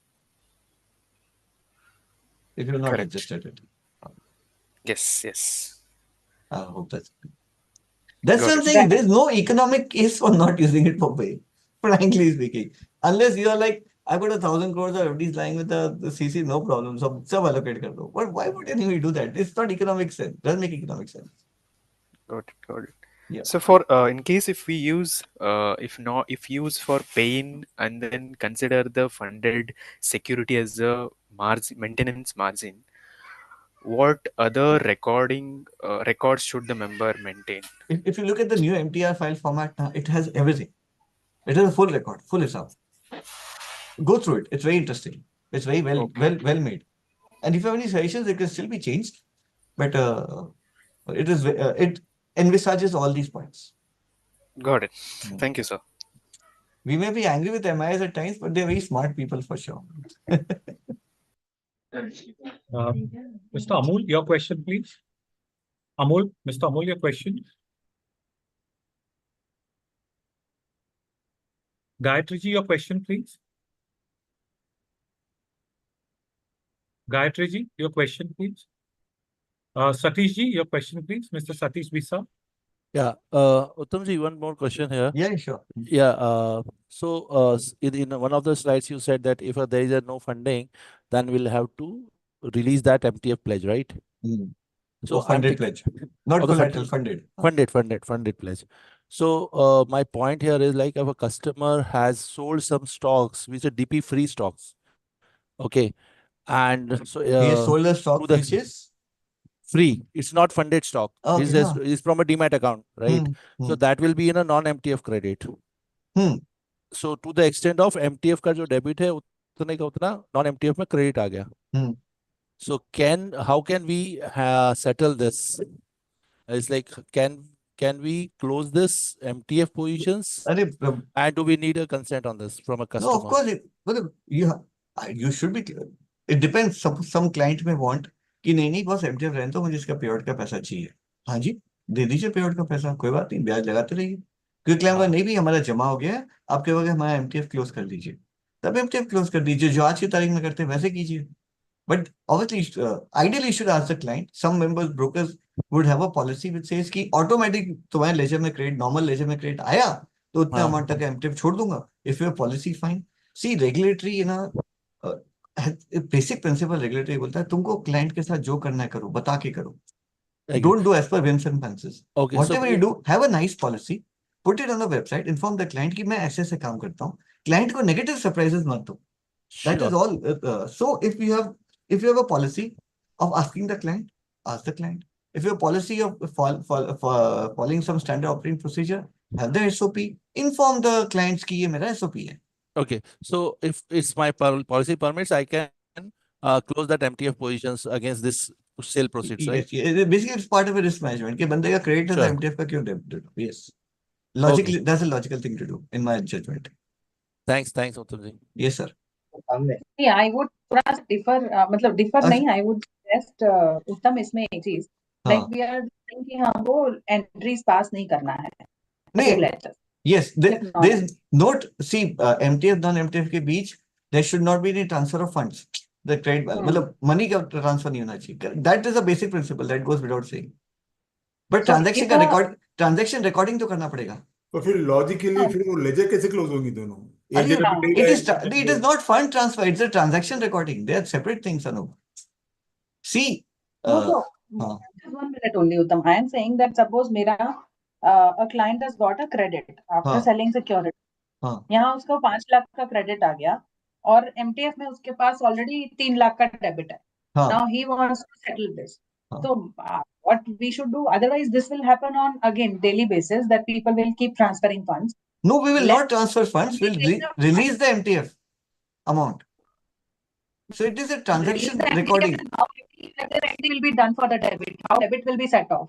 if you have not correct. adjusted it. Yes, yes. I hope that's Got what I'm it. saying. There's no economic case for not using it for pay, frankly speaking. Unless you are like, I've got 1,000 crores of FDs lying with the CC, no problem. So sub allocate kar do. But why would anybody do that? It's not economic sense. Doesn't make economic sense. Got it. Got it. Yeah. So for in case if we use if use for paying and then consider the funded security as a margin maintenance margin, what other records should the member maintain? If you look at the new MTR file format now, it has everything. It has a full record, full hisab. Go through it. It's very interesting. It's very well made. And if you have any suggestions, it can still be changed. But it envisages all these points. Got it. Thank you, sir. We may be angry with MIs at times, but they're very smart people for sure. Mr. Amul, your question, please. Mr. Amul, your question. Gayatri ji, your question, please. Gayatri ji, your question, please. Satish ji, your question, please. Mr. Satish Bisa. Yeah, Uttam ji, one more question here. Yeah, sure. Yeah, in one of the slides you said that if there is no funding, then we'll have to release that MTF pledge, right? So funded pledge, not collateral, funded. Funded pledge. So my point here is like if a customer has sold some stocks, which are DP free stocks, okay, and so He has sold a stock which is free. It's not funded stock. okay, It's from a demat account, right? So that will be in a non-MTF credit. So to the extent of MTF का जो debit है उतने का उतना non-MTF में credit आ गया. So how can we settle this? It's like can we close this MTF positions? And do we need a consent on this from a customer? No, of course. You should be clear. It depends. Some client may want कि नहीं boss MTF रहने तो मुझे इसका payout का पैसा चाहिए. हाँ जी, दे दीजिए पेआउट का पैसा, कोई बात नहीं, ब्याज लगाते रहिए. क्योंकि क्लाइंट नहीं भी हमारा जमा हो गया है, आप कहोगे हमारा MTF क्लोज कर दीजिए, तब MTF क्लोज कर दीजिए. जो आज की तारीख में करते हैं वैसे कीजिए. But obviously, ideally, you should ask the client. Some members, brokers would have a policy which says कि automatic तुम्हारे लेजर में क्रेडिट, नॉर्मल लेजर में क्रेडिट आया तो उतना अमाउंट तक MTF छोड़ दूंगा. If your policy fine. See, regulatory basic principle regulatory बोलता है तुमको क्लाइंट के साथ जो करना है करो, बता के करो. Don't do as per whims and fancies. Okay, whatever you do, have a nice policy, put it on the website, inform the client कि मैं ऐसे ऐसे काम करता हूँ. Client को negative surprises मत दो. That is all. So if you have a policy of asking the client, ask the client. If you have a policy of following some standard operating procedure, have the SOP. Inform the clients कि ये मेरा SOP है. Okay, so if it's my policy permits, I can close that MTF positions against this sale proceeds, right? Yes, basically it's part of a risk management. कि बंदे का credit है तो MTF का क्यों debit? Yes, logically that's a logical thing to do in my judgment. Thanks, Uttam ji. Yes, sir. Yeah, I would differ. मतलब differ नहीं. I would suggest उत्तम इसमें एक चीज. Like we are saying कि हमको entries pass नहीं करना है. नहीं. Yes, there is not. See, MTF non-MTF के बीच there should not be any transfer of funds. The credit मतलब money का transfer नहीं होना चाहिए. That is a basic principle that goes without saying. But transaction recording तो करना पड़ेगा. तो फिर logically फिर वो ledger कैसे close होंगी दोनों? It is not fund transfer. It's a transaction recording. They are separate things, Anup. See. Just 1 minute only, Uttam. I am saying that suppose मेरा a client has got a credit after selling security. यहाँ उसको 5 लाख का credit आ गया और MTF में उसके पास already 3 lakh का debit है. Now he wants to settle this. So what we should do, otherwise this will happen on again daily basis, that people will keep transferring funds. No, we will Let- not transfer funds. We'll release the MTF amount. So it is a transaction Release the recording. MTF, how the entry will be done for the debit? How debit will be set off?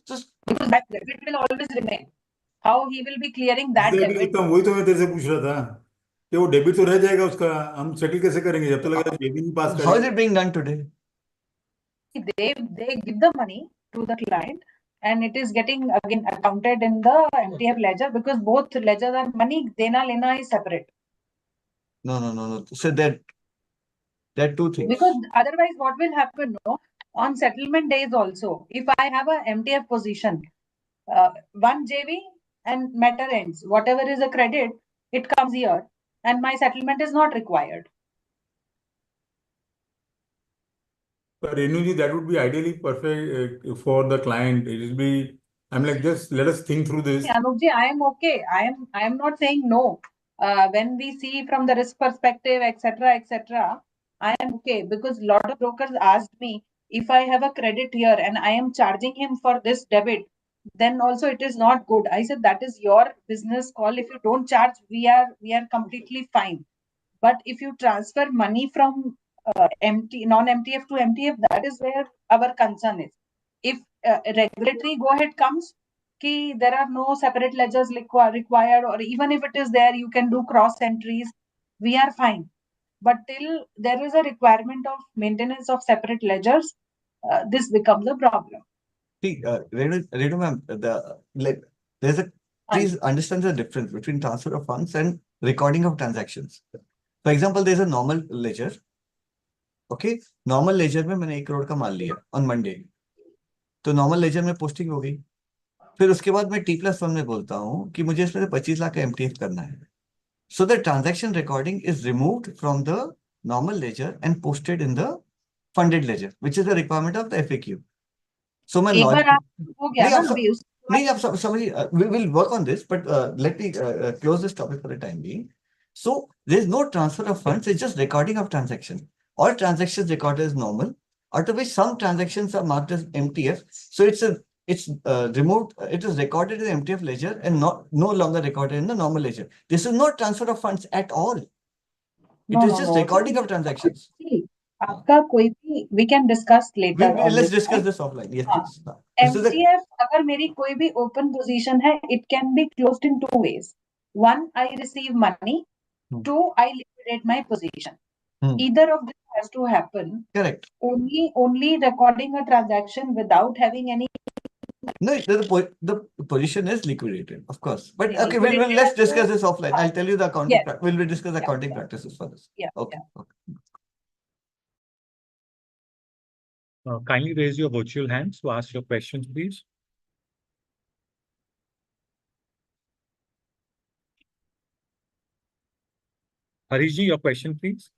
Just Because that debit will always remain. How he will be clearing that Exactly, debit? उत्तम, वही तो मैं तेरे से पूछ रहा था कि वो डेबिट तो रह जाएगा उसका, हम सेटल कैसे करेंगे जब तक लगा जेबी नहीं पास how is करेंगे. it being done today? They give the money to the client and it is getting again accounted in the MTF ledger, because both ledgers are money dena lena is separate. No. So there are two things. Because otherwise what will happen, no, on settlement days also, if I have a MTF position, one JV and matter ends, whatever is a credit, it comes here and my settlement is not required. But Renuji, that would be ideally perfect for the client. It will be, I'm like, just let us think through this. Anupji, I am okay. I am not saying no. When we see from the risk perspective, etc., I am okay, because a lot of brokers asked me, if I have a credit here and I am charging him for this debit, then also it is not good. I said that is your business call. If you don't charge, we are completely fine. But if you transfer money from non-MTF to MTF, that is where our concern is. If regulatory go ahead comes, ki there are no separate ledgers required, or even if it is there, you can do cross entries, we are fine. But till there is a requirement of maintenance of separate ledgers, this becomes a problem. See, Renu ma'am, please understand the difference between transfer of funds and recording of transactions. For example, there's a normal ledger. Okay, normal ledger में मैंने 1 करोड़ का माल लिया on Monday. तो normal ledger में posting हो गई. फिर उसके बाद मैं T+1 में बोलता हूँ कि मुझे इसमें 25 लाख का MTF करना है. So the transaction recording is removed from the normal ledger and posted in the funded ledger, which is the requirement of the FAQ. So मैं एक बार आप हो गया नहीं, ना आप अभी उस नहीं, आप समझिए, we will work on this, but let me close this topic for the time being. So there is no transfer of funds, it's just recording of transaction. All transactions recorded as normal, out of which some transactions are marked as MTF. So it's removed, it is recorded in the MTF ledger and no longer recorded in the normal ledger. This is not transfer of funds at all. It is just recording of transactions. See, आपका कोई भी we can discuss later. Let's discuss this offline. Yes, please. MTF अगर मेरी कोई भी open position है, it can be closed in 2 ways. One, I receive money. 2, I liquidate my position. Either of this has to happen. Correct. Only recording a transaction without having any. No, the position is liquidated, of course. But okay, Liquidated let's discuss this offline. I'll tell you the accounting. Yes. We'll discuss accounting practices for this. Yeah. Okay. Kindly raise your virtual hands to ask your questions, please. Harish ji, your question, please.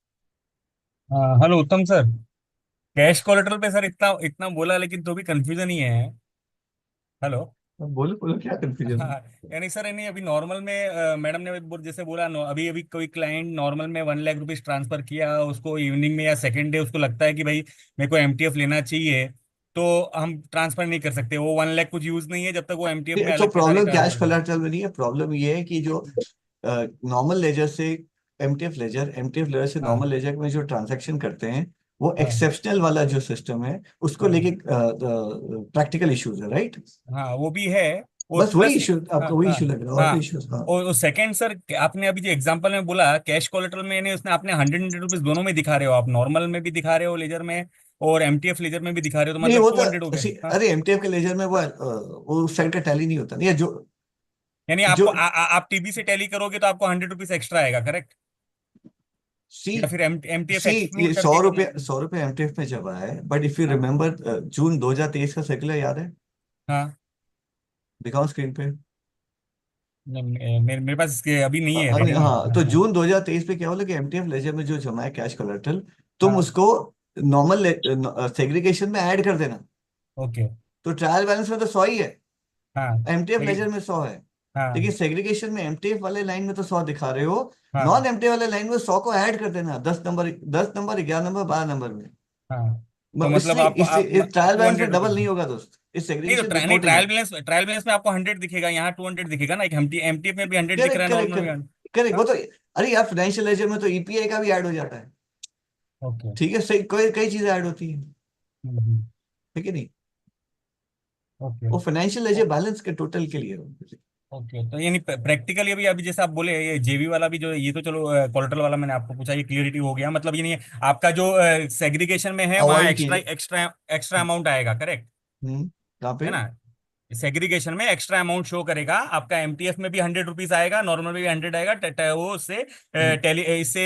Hello उत्तम sir, cash collateral पे sir इतना इतना बोला लेकिन तो भी confusion ही है. Hello. बोलो क्या कंफ्यूजन है? यानी सर यानी अभी नॉर्मल में मैडम ने जैसे बोला अभी कोई क्लाइंट नॉर्मल में 1 लाख रुपीस ट्रांसफर किया, उसको इवनिंग में या सेकेंड डे उसको लगता है कि भाई मेरे को एमटीएफ लेना चाहिए, तो हम ट्रांसफर नहीं कर सकते. वो 1 लाख कुछ यूज नहीं है जब तक वो एमटीएफ में तो अलग से प्रॉब्लम सारी कैश कोलेटरल में नहीं है. प्रॉब्लम ये है कि जो नॉर्मल लेजर से एमटीएफ लेजर से नॉर्मल लेजर में जो ट्रांजैक्शन करते हैं, वो एक्सेप्शनल वाला जो सिस्टम है उसको लेके प्रैक्टिकल इश्यूज है, राइट? हाँ, वो भी है. बस वही इशू, आपको वही इशू लग रहा है और कोई इश्यूज? और सेकंड सर, आपने अभी जो एग्जांपल में बोला कैश कोलेटरल में, उसने आपने 100 रुपीज दोनों में दिखा रहे हो, आप नॉर्मल में भी दिखा रहे हो लेजर में और एमटीएफ लेजर में भी दिखा रहे हो, तो मतलब 200 हो गए. अरे एमटीएफ के लेजर में वो साइड का टैली नहीं होता, नहीं जो यानी आपको आप टीबी से टैली करोगे तो आपको 100 रुपीज एक्स्ट्रा आएगा, करेक्ट? या फिर एमटीएफ एक्सक्लूड करके 100 रुपए एमटीएफ में जब आए. बट इफ यू रिमेम्बर जून 2023 का सर्कुलर याद है? हाँ, दिखाओ स्क्रीन पे. मेरे पास इसके अभी नहीं है. हाँ, तो जून 2023 पे क्या बोला कि एमटीएफ लेजर में जो जमा है कैश कोलेटरल, तुम उसको नॉर्मल सेग्रीगेशन में ऐड कर देना. ओके. तो ट्रायल बैलेंस में तो 100 ही है, हाँ, एमटीएफ लेजर में 100 है. हाँ लेकिन सेग्रीगेशन में एमटीएफ वाले लाइन में तो 100 दिखा रहे हो, हाँ नॉन एमटीएफ वाले लाइन में 100 को ऐड कर देना, 10 नंबर 11 नंबर 12 नंबर में। हाँ, तो मतलब इसलिए आपको इससे ट्रायल बैलेंस में 200 डबल रुपीज नहीं होगा दोस्त, इस नहीं तो सेग्रीगेशन नहीं, रिपोर्टिंग है। ट्रायल बैलेंस में आपको 100 दिखेगा, यहाँ 200 दिखेगा ना, एक एमटीएफ में भी 100 दिख रहा करेक्ट है, करेक्ट नॉर्मल में करेक्ट करेक्ट, वो तो अरे यार फाइनेंशियल लेजर में तो ईपीआई का भी ऐड हो जाता है, ओके। ठीक है, सही, कोई कई चीजें ऐड होती है, ठीक है नहीं, ओके वो फाइनेंशियल लेजर बैलेंस के टोटल के लिए हो। ओके, तो यानी प्रैक्टिकली अभी अभी जैसे आप बोले ये जेवी वाला भी जो ये तो चलो कोलेटरल वाला मैंने आपको पूछा, ये क्लियरिटी हो गया, मतलब यानी आपका जो सेग्रीगेशन में है वहाँ अवॉइड एक्स्ट्रा कीजिए। एक्स्ट्रा एक्स्ट्रा अमाउंट आएगा, करेक्ट कहाँ पे? है ना? सेग्रीगेशन में एक्स्ट्रा अमाउंट शो करेगा आपका, एमटीएफ में भी 100 रुपीज आएगा, नॉर्मल में भी 100 आएगा, वो उससे टैली इससे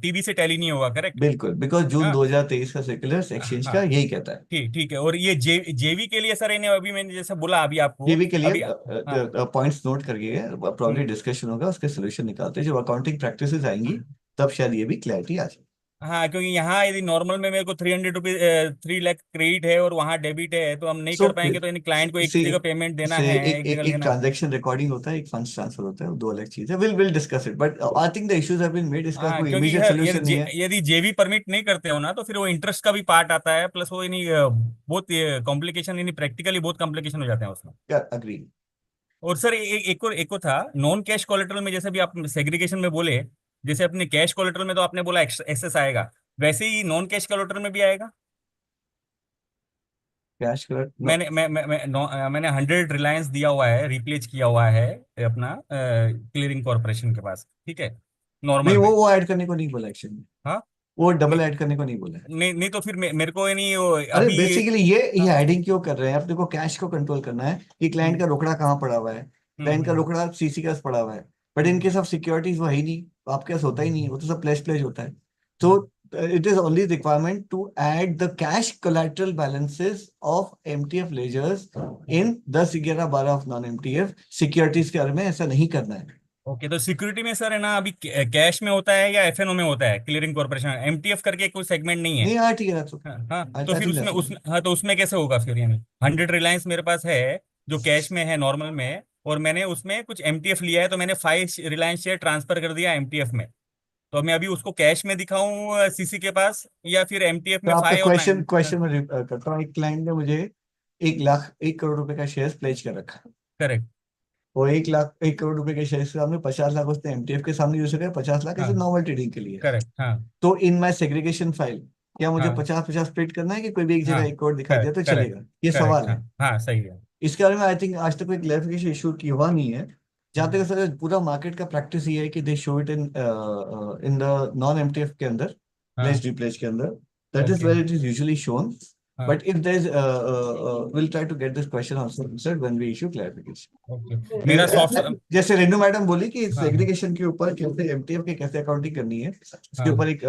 टीवी से टैली नहीं होगा, करेक्ट? बिल्कुल, बिकॉज जून हाँ 2023 का सर्कुलर एक्सचेंज का हाँ, यही कहता है। ठीक ठीक है। और ये जेवी के लिए सर, इन्हें अभी मैंने जैसे बोला अभी आपको जीवी के लिए अभी हाँ पॉइंट्स नोट करिए, प्रॉब्लली डिस्कशन होगा, उसके सोल्यूशन निकालते हैं, जब अकाउंटिंग प्रैक्टिसेस आएंगी तब शायद ये भी क्लैरिटी आ जाए। हाँ, क्योंकि यहाँ यदि नॉर्मल में मेरे को 300 रुपीज 3 लाख क्रेडिट है और वहाँ डेबिट है, तो हम नहीं सो कर पाएंगे, तो यानी क्लाइंट को एक सी जगह पेमेंट देना से है, एक एक जगह एक एक लेना है। ट्रांजैक्शन रिकॉर्डिंग होता है, एक फंड्स ट्रांसफर होता है, वो दो अलग चीज है, will discuss it, but I think the issues have been made, इसका हाँ, कोई क्योंकि इमीडिएट यार सोल्यूशन नहीं है। यदि जेवी परमिट नहीं करते हो ना, तो फिर वो इंटरेस्ट का भी पार्ट आता है, प्लस वो यानी बहुत कॉम्प्लिकेशन, यानी प्रैक्टिकली बहुत कॉम्प्लिकेशन हो जाते हैं उसमें। अग्री। और सर एक और था नॉन कैश कोलेटरल में, जैसे भी आप सेग्रीगेशन में बोले, जैसे अपने कैश कोलेटरल में तो आपने बोला एक्सेस आएगा, वैसे ही नॉन कैश कोलेटरल में भी आएगा। कैश करेक्ट नो, मैंने 100 रिलायंस दिया हुआ है, रिप्लेस किया हुआ है अपना क्लियरिंग कॉर्पोरेशन के पास, ठीक है, नहीं नॉर्मल में। वो ऐड करने को नहीं बोला एक्चुअली, हाँ, वो डबल नहीं ऐड करने को नहीं बोला है। नहीं तो फिर मेरे को यानी अरे अभी बेसिकली ये हाँ, एडिंग क्यों कर रहे हैं, अपने को कैश को कंट्रोल करना है कि क्लाइंट हम्म, का रोकड़ा कहाँ पड़ा हुआ है, क्लाइंट का हम्म, रोकड़ा सीसी का पड़ा हुआ है, but hmm, in case of securities वो है ही नहीं, आपके पास होता ही नहीं है, वो तो सब प्लेज प्लेज होता है, तो hmm, it is only requirement to add the cash collateral balances of MTF ledgers in 10 11 12 of non MTF securities के बारे में, ऐसा नहीं करना है। ओके, तो सिक्योरिटी में सर है ना, अभी कैश में होता है या एफएनओ में होता है क्लियरिंग कॉर्पोरेशन, एमटीएफ करके कोई सेगमेंट नहीं है? नहीं हाँ ठीक है, that's okay. हाँ हाँ, I तो फिर think उसमें that's okay. हाँ, तो उसमें कैसे होगा फिर, यानी 100 रिलायंस मेरे पास है जो कैश में है नॉर्मल में, और मैंने उसमें कुछ एमटीएफ लिया है, तो मैंने 5 रिलायंस शेयर ट्रांसफर कर दिया एमटीएफ में, तो मैं अभी उसको कैश में दिखाऊं सीसी के पास, या फिर एमटीएफ तो में आपका 5 और क्वेश्चन 9? क्वेश्चन में करता हूँ, एक क्लाइंट ने मुझे 1 लाख 1 करोड़ रुपए का शेयर प्लेज कर रखा है, करेक्ट। वो 1 लाख 1 करोड़ रुपए के शेयर के सामने 50 लाख उसने एमटीएफ के सामने यूज किया, 50 लाख हाँ, ऐसे नॉर्मल ट्रेडिंग के लिए। करेक्ट। हाँ तो इन माई सेग्रीगेशन फाइल क्या मुझे हाँ 50 50 स्प्लिट करना है, कि कोई भी एक हाँ, जगह 1 करोड़ दिखा दिया करेक्ट तो करेक्ट चलेगा, ये करेक्ट, सवाल हाँ है। हाँ, सही है। इसके बारे में आई थिंक आज तक कोई क्लैरिफिकेशन इशू की हुआ नहीं है, जहां तक सर पूरा मार्केट का प्रैक्टिस ये है कि they show it in the non MTF के अंदर, हाँ, प्लेस रिप्लेस के अंदर, that is okay, where it is usually shown, हाँ, but if there's we'll try to get this question also answered when we issue clarification। Okay. मेरा soft जैसे Renu madam बोली कि हाँ सेग्रीगेशन के ऊपर कैसे एमटीएफ के कैसे अकाउंटिंग करनी है, उसके हाँ ऊपर एक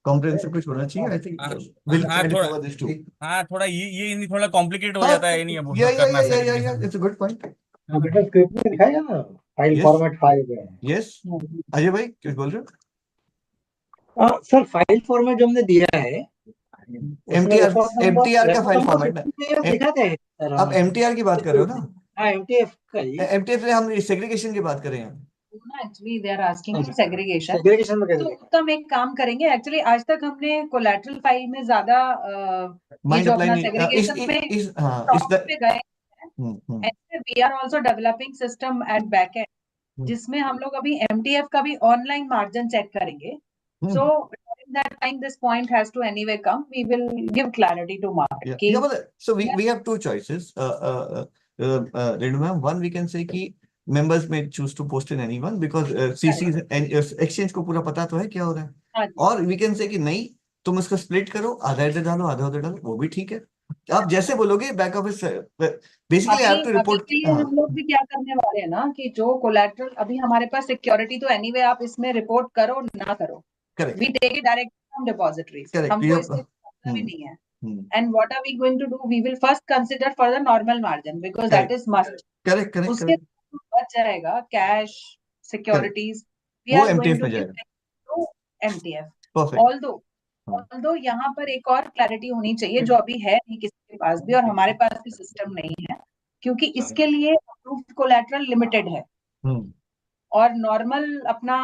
कॉम्प्रिहेंसिव कुछ होना चाहिए, आई थिंक विल हाँ, ट्राई टू थोड़ा कवर दिस टू। हाँ, थोड़ा ये नहीं, थोड़ा कॉम्प्लिकेट हो हाँ जाता है, नहीं अब या करना या segregation, it's a good point. है ना? बेटा स्क्रिप्ट में दिखाया ना, फाइल यस फॉर्मेट 5 है। यस, अजय भाई कुछ बोल रहे हो? सर फाइल फॉर्मेट जो हमने दिया है उसमें एमटीआर, एमटीआर का रेकॉर्ड फाइल नंबर फॉर्मेट 50 है, दिखाते हैं सर आप हमें। एमटीआर की बात कर रहे हो ना? हाँ एमटीएफ का ही। एमटीएफ में हम सेग्रीगेशन की बात कर रहे हैं। Actually they are asking for segregation, segregation में कैसे तो दिखा? हम एक काम करेंगे, एक्चुअली आज तक हमने कोलैटरल फाइल में ज्यादा ये माइंड जो अप्लाई अपना नहीं सेग्रीगेशन में इस हाँ इस टॉप पे गए, hmm and we are also developing system at back end, जिसमें हम लोग अभी एमटीएफ का भी ऑनलाइन मार्जिन चेक करेंगे, सो during that time this point has to anyway come, we will give clarity to market कि but so we have two choices, Renu ma'am, one we can say कि members may choose to post in anyone because CCs and exchange को पूरा पता तो है क्या हो रहा है, हाँ जी, और we can say कि नहीं तुम इसको स्प्लिट करो, आधा इधर डालो आधा उधर डालो, वो भी ठीक है, आप जैसे बोलोगे, back office basically I have to अभी रिपोर्ट। के लिए हम लोग भी क्या करने वाले हैं ना, कि जो कोलैटरल अभी हमारे पास सिक्योरिटी तो एनीवे आप इसमें रिपोर्ट करो ना करो, correct we take it direct from depositories, correct हमको इससे मतलब ही नहीं है, correct and what are we going to do, we will first consider for the normal margin because that is must, correct correct उसके करेक्ट, बच जाएगा cash securities, we वो are going एमटीएफ to में give जाएगा, to MTF, perfect. although यहाँ पर एक और क्लैरिटी होनी चाहिए जो अभी है नहीं किसी के पास भी, और हमारे पास भी सिस्टम नहीं है, क्योंकि इसके लिए अप्रूव कोलैटरल लिमिटेड है और नॉर्मल अपना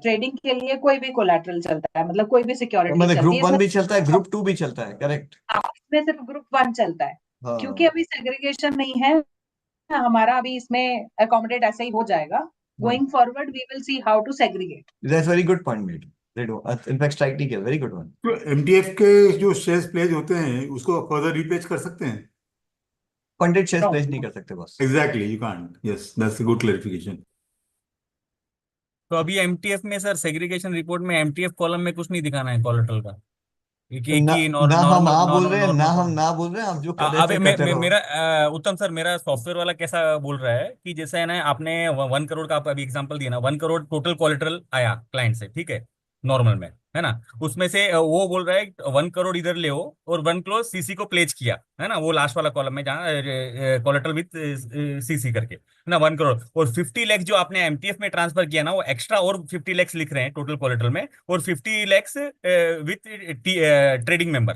ट्रेडिंग के लिए कोई भी कोलैटरल चलता है, मतलब कोई भी सिक्योरिटी मतलब चलती ग्रुप है 1 भी चलता है, ग्रुप 2 भी चलता है, करेक्ट? इसमें सिर्फ ग्रुप 1 चलता है क्योंकि अभी सेग्रीगेशन नहीं है हमारा, अभी इसमें अकोमोडेट ऐसे ही हो जाएगा. Going forward we will see how to segregate. That's very good point made. They do. In fact, strike ठीक है, very good one. तो MTF के जो शेयर्स प्लेज होते हैं उसको फर्दर रीप्लेस कर सकते हैं? Funded shares No. pledge नहीं कर सकते boss. Exactly, you can't. Yes, that's a good clarification. तो अभी एमटीएफ में सर सेग्रीगेशन रिपोर्ट में एमटीएफ कॉलम में कुछ नहीं दिखाना है कोलेटरल का, एक ना ही ना हम नॉर्मल हाँ बोल रहे हैं, ना हम नॉर्मल। ना बोल रहे हैं, आप जो कर रहे अबे थे करते रहो. मेरा उत्तम सर, मेरा सॉफ्टवेयर वाला कैसा बोल रहा है कि जैसा है ना, आपने 1 करोड़ का आप अभी एग्जांपल दिया ना, 1 करोड़ टोटल कोलेटरल आया क्लाइंट से, ठीक है, नॉर्मल में है ना, उसमें से वो बोल रहा है 1 करोड़ इधर ले हो और 1 करोड़ सीसी को प्लेज किया है ना, वो लास्ट वाला कॉलम में जहाँ कोलेटरल विथ सीसी करके है ना, 1 करोड़, और 50 लाख जो आपने एमटीएफ में ट्रांसफर किया ना, वो एक्स्ट्रा और 50 लाख लिख रहे हैं टोटल कोलेटरल में, और 50 lakh with trading member,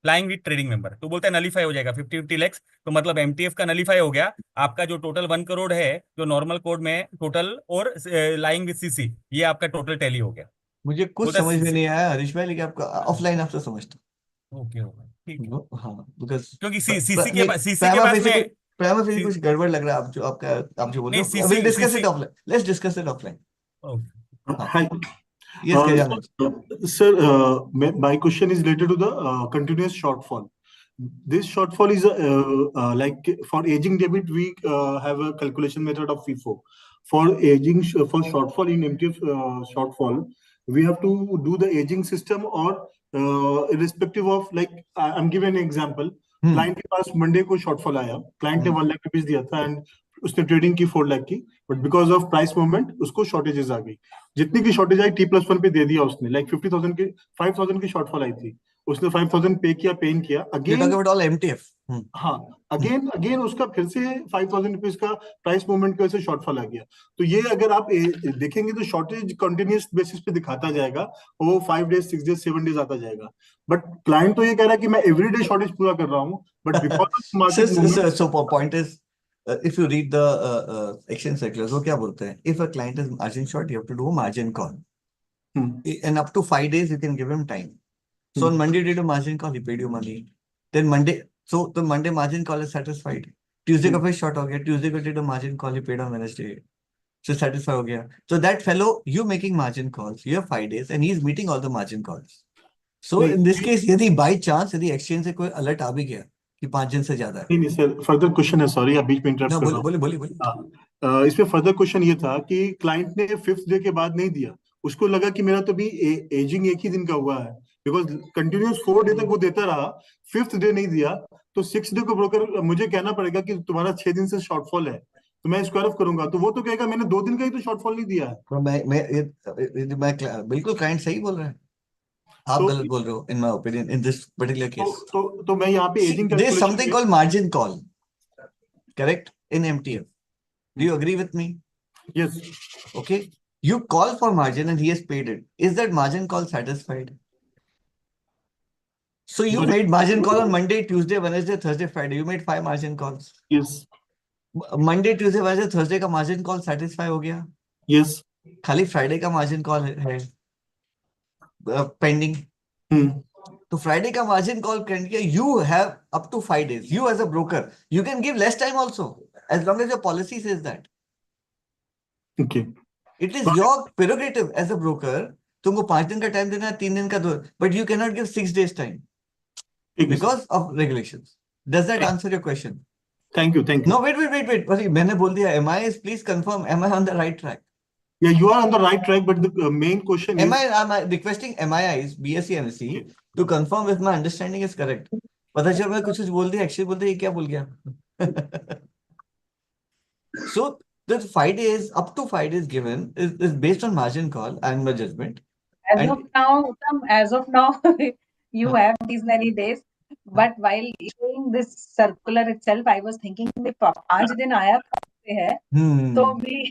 flying with trading member, तो बोलता है नलीफाई हो जाएगा 50-50 lakhs, तो मतलब एमटीएफ का नलीफाई हो गया, आपका जो टोटल 1 करोड़ है जो नॉर्मल कोड में टोटल और लाइंग विद सीसी, ये आपका टोटल टैली हो गया. मुझे कुछ बोलता समझ में नहीं आया हरीश भाई, लेकिन आपका ऑफलाइन आपसे समझता ओके ओके ठीक है, हूँ. हाँ, बिकॉज क्योंकि सीसी के पास में प्राइमा फेसी सी- कुछ गड़बड़ लग रहा है, आप जो बोल रहे नहीं हो. Will discuss CC it offline, let's discuss it offline. हाँ, Hi. Yes Gajanan. Sir, my question is related to the continuous shortfall. This shortfall is like for aging debit, we have a calculation method of FIFO. For for shortfall in MTF shortfall, we have to do the aging system or irrespective of like I'm giving an example. Client के पास Monday को shortfall आया, client ने 1 lakh rupees दिया था and उसने trading की 4 लाख की, but because of price movement उसको शॉर्टेजेस आ गई. जितनी की शॉर्टेज आई T+1 पे दे दिया उसने, लाइक 50,000 की 5,000 की शॉर्टफॉल आई थी, उसने 5,000 पे किया, पेन किया You're again. talking about all MTF. हाँ, अगेन उसका फिर से 5,000 रुपीज का प्राइस मूवमेंट की वजह से शॉर्टफॉल आ गया. तो ये अगर आप देखेंगे तो शॉर्टेज कंटिन्यूस बेसिस पे दिखाता जाएगा, वो 5 डेज 6 डेज 7 डेज आता जाएगा. बट क्लाइंट तो ये कह रहा है कि मैं एवरीडे शॉर्टेज पूरा कर रहा हूँ, but because of market movement. So point is, if you read the exchange circulars, वो क्या बोलते हैं? If a client is margin short, you have to do a margin call. And up to 5 days, you can give him time. So on Monday, you did a margin call, he paid you money. Then Monday, so the Monday margin call is satisfied. Tuesday का फिर short हो गया, Tuesday को did a margin call, he paid on Wednesday. So satisfied हो गया. So that fellow, you making margin calls, you have 5 days, and he's meeting all the margin calls. So in this case, यदि by chance यदि exchange से कोई alert आ भी गया कि 5 दिन से ज्यादा है. नहीं सर, फर्दर क्वेश्चन है, सॉरी आप बीच में इंटरप्ट ना कर रहा हूँ. बोलिए. इसमें फर्दर क्वेश्चन ये था कि क्लाइंट ने 5th डे के बाद नहीं दिया, उसको लगा कि मेरा तो भी एजिंग एक ही दिन का हुआ है, बिकॉज कंटिन्यूस 4 डे तक वो देता रहा, 5th डे नहीं दिया, तो 6th डे को ब्रोकर मुझे कहना पड़ेगा कि तुम्हारा 6 दिन से शॉर्टफॉल है, तो मैं स्क्वायर ऑफ करूंगा, तो वो तो कहेगा मैंने 2 दिन का ही तो शॉर्टफॉल नहीं दिया है. तो मैं बिल्कुल क्लाइंट सही बोल रहे हैं, आप गलत बोल रहे हो in my opinion in this particular case. तो मैं यहाँ पे ageing There is something called margin call, correct, in MTF. Do you agree with me? Yes. Okay. You call for margin and he has paid it. Is that margin call satisfied? So you made margin call on Monday, Tuesday, Wednesday, Thursday, Friday. You made 5 margin calls. Yes. Monday, Tuesday, Wednesday, Thursday का margin call satisfy हो गया. Yes. खाली Friday का margin call है pending. तो Friday का margin call pending, you have up to 5 days. You as a broker, you can give less time also, as long as your policy says that. Okay. It is your prerogative as a broker. तुमको 5 दिन का time देना है, 3 दिन का दो, but you cannot give 6 days time because of regulations. Does that answer your question? Thank you. No, wait. मैंने बोल दिया. MIs, please confirm. Am I on the right track? Yeah, you are on the right track, but the main question is. Am I requesting MIs, BSc, MSc to confirm if my understanding is correct? पता चल मैं कुछ बोल दिया, actually बोल दिया, ये क्या बोल गया? So the 5 days, up to 5 days given is based on margin call and my judgment. As of now, you have these many days. But while issuing this circular itself, I was thinking कि 5 दिन आया है, तो we